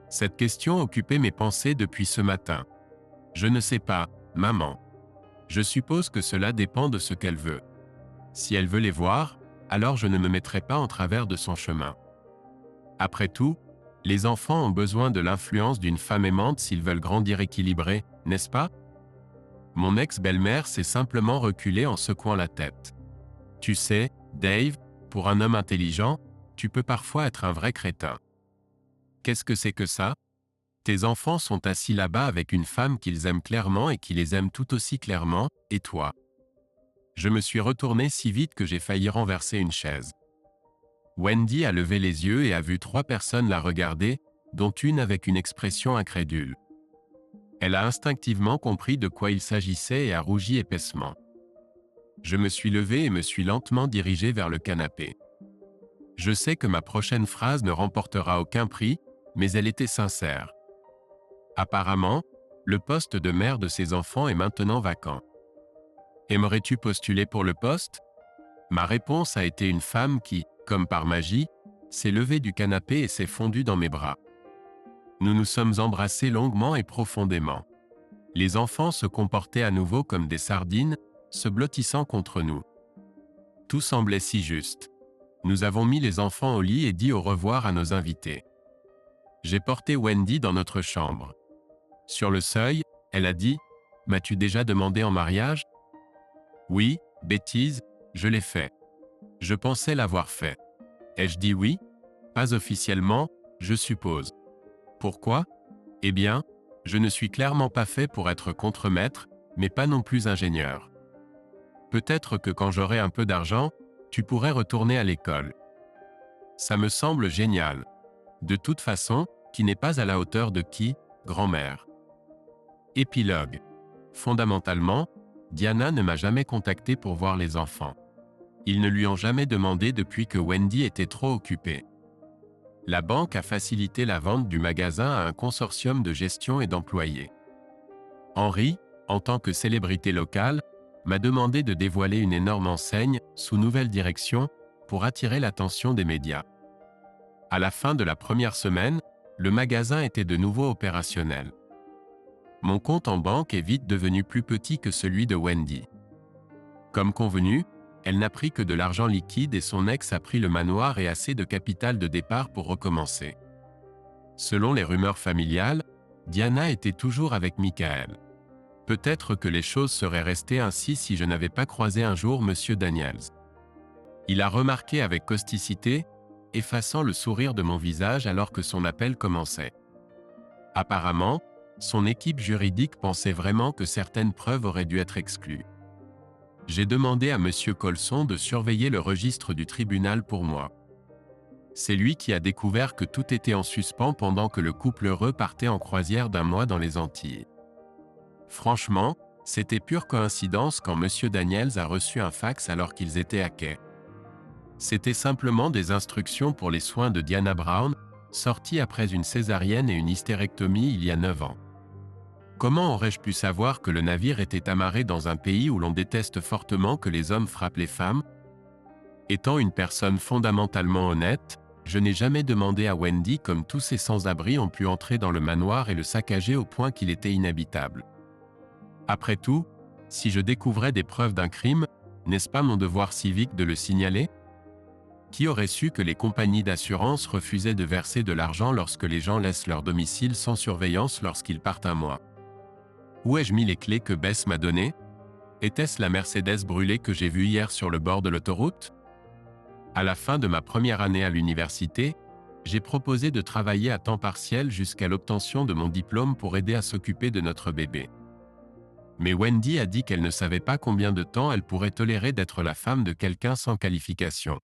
Cette question occupait mes pensées depuis ce matin. Je ne sais pas, maman. Je suppose que cela dépend de ce qu'elle veut. Si elle veut les voir, alors je ne me mettrai pas en travers de son chemin. Après tout, les enfants ont besoin de l'influence d'une femme aimante s'ils veulent grandir équilibrés, n'est-ce pas? Mon ex-belle-mère s'est simplement reculée en secouant la tête. Tu sais, Dave, pour un homme intelligent, tu peux parfois être un vrai crétin. Qu'est-ce que c'est que ça? Tes enfants sont assis là-bas avec une femme qu'ils aiment clairement et qui les aime tout aussi clairement, et toi? Je me suis retourné si vite que j'ai failli renverser une chaise. Wendy a levé les yeux et a vu 3 personnes la regarder, dont une avec une expression incrédule. Elle a instinctivement compris de quoi il s'agissait et a rougi épaissement. Je me suis levé et me suis lentement dirigé vers le canapé. Je sais que ma prochaine phrase ne remportera aucun prix, mais elle était sincère. Apparemment, le poste de mère de ses enfants est maintenant vacant. Aimerais-tu postuler pour le poste? Ma réponse a été une femme qui, comme par magie, s'est levée du canapé et s'est fondue dans mes bras. Nous nous sommes embrassés longuement et profondément. Les enfants se comportaient à nouveau comme des sardines, se blottissant contre nous. Tout semblait si juste. Nous avons mis les enfants au lit et dit au revoir à nos invités. J'ai porté Wendy dans notre chambre. Sur le seuil, elle a dit « M'as-tu déjà demandé en mariage ?» Oui, bêtise, je l'ai fait. Je pensais l'avoir fait. Ai-je dit oui? Pas officiellement, je suppose. Pourquoi? Eh bien, je ne suis clairement pas fait pour être contremaître, mais pas non plus ingénieur. Peut-être que quand j'aurai un peu d'argent, tu pourrais retourner à l'école. Ça me semble génial. De toute façon, qui n'est pas à la hauteur de qui, grand-mère. Épilogue. Fondamentalement, Diana ne m'a jamais contacté pour voir les enfants. Ils ne lui ont jamais demandé depuis que Wendy était trop occupée. La banque a facilité la vente du magasin à un consortium de gestion et d'employés. Henry, en tant que célébrité locale, m'a demandé de dévoiler une énorme enseigne, sous nouvelle direction, pour attirer l'attention des médias. À la fin de la première semaine, le magasin était de nouveau opérationnel. Mon compte en banque est vite devenu plus petit que celui de Wendy. Comme convenu, elle n'a pris que de l'argent liquide et son ex a pris le manoir et assez de capital de départ pour recommencer. Selon les rumeurs familiales, Diana était toujours avec Michael. Peut-être que les choses seraient restées ainsi si je n'avais pas croisé un jour Monsieur Daniels. Il a remarqué avec causticité, effaçant le sourire de mon visage alors que son appel commençait. Apparemment, son équipe juridique pensait vraiment que certaines preuves auraient dû être exclues. J'ai demandé à Monsieur Colson de surveiller le registre du tribunal pour moi. C'est lui qui a découvert que tout était en suspens pendant que le couple heureux partait en croisière d'un mois dans les Antilles. Franchement, c'était pure coïncidence quand Monsieur Daniels a reçu un fax alors qu'ils étaient à quai. C'était simplement des instructions pour les soins de Diana Brown, sorties après une césarienne et une hystérectomie il y a 9 ans. Comment aurais-je pu savoir que le navire était amarré dans un pays où l'on déteste fortement que les hommes frappent les femmes? Étant une personne fondamentalement honnête, je n'ai jamais demandé à Wendy comme tous ces sans-abri ont pu entrer dans le manoir et le saccager au point qu'il était inhabitable. Après tout, si je découvrais des preuves d'un crime, n'est-ce pas mon devoir civique de le signaler? Qui aurait su que les compagnies d'assurance refusaient de verser de l'argent lorsque les gens laissent leur domicile sans surveillance lorsqu'ils partent un mois? Où ai-je mis les clés que Bess m'a données? Était-ce la Mercedes brûlée que j'ai vue hier sur le bord de l'autoroute? À la fin de ma première année à l'université, j'ai proposé de travailler à temps partiel jusqu'à l'obtention de mon diplôme pour aider à s'occuper de notre bébé. Mais Wendy a dit qu'elle ne savait pas combien de temps elle pourrait tolérer d'être la femme de quelqu'un sans qualification.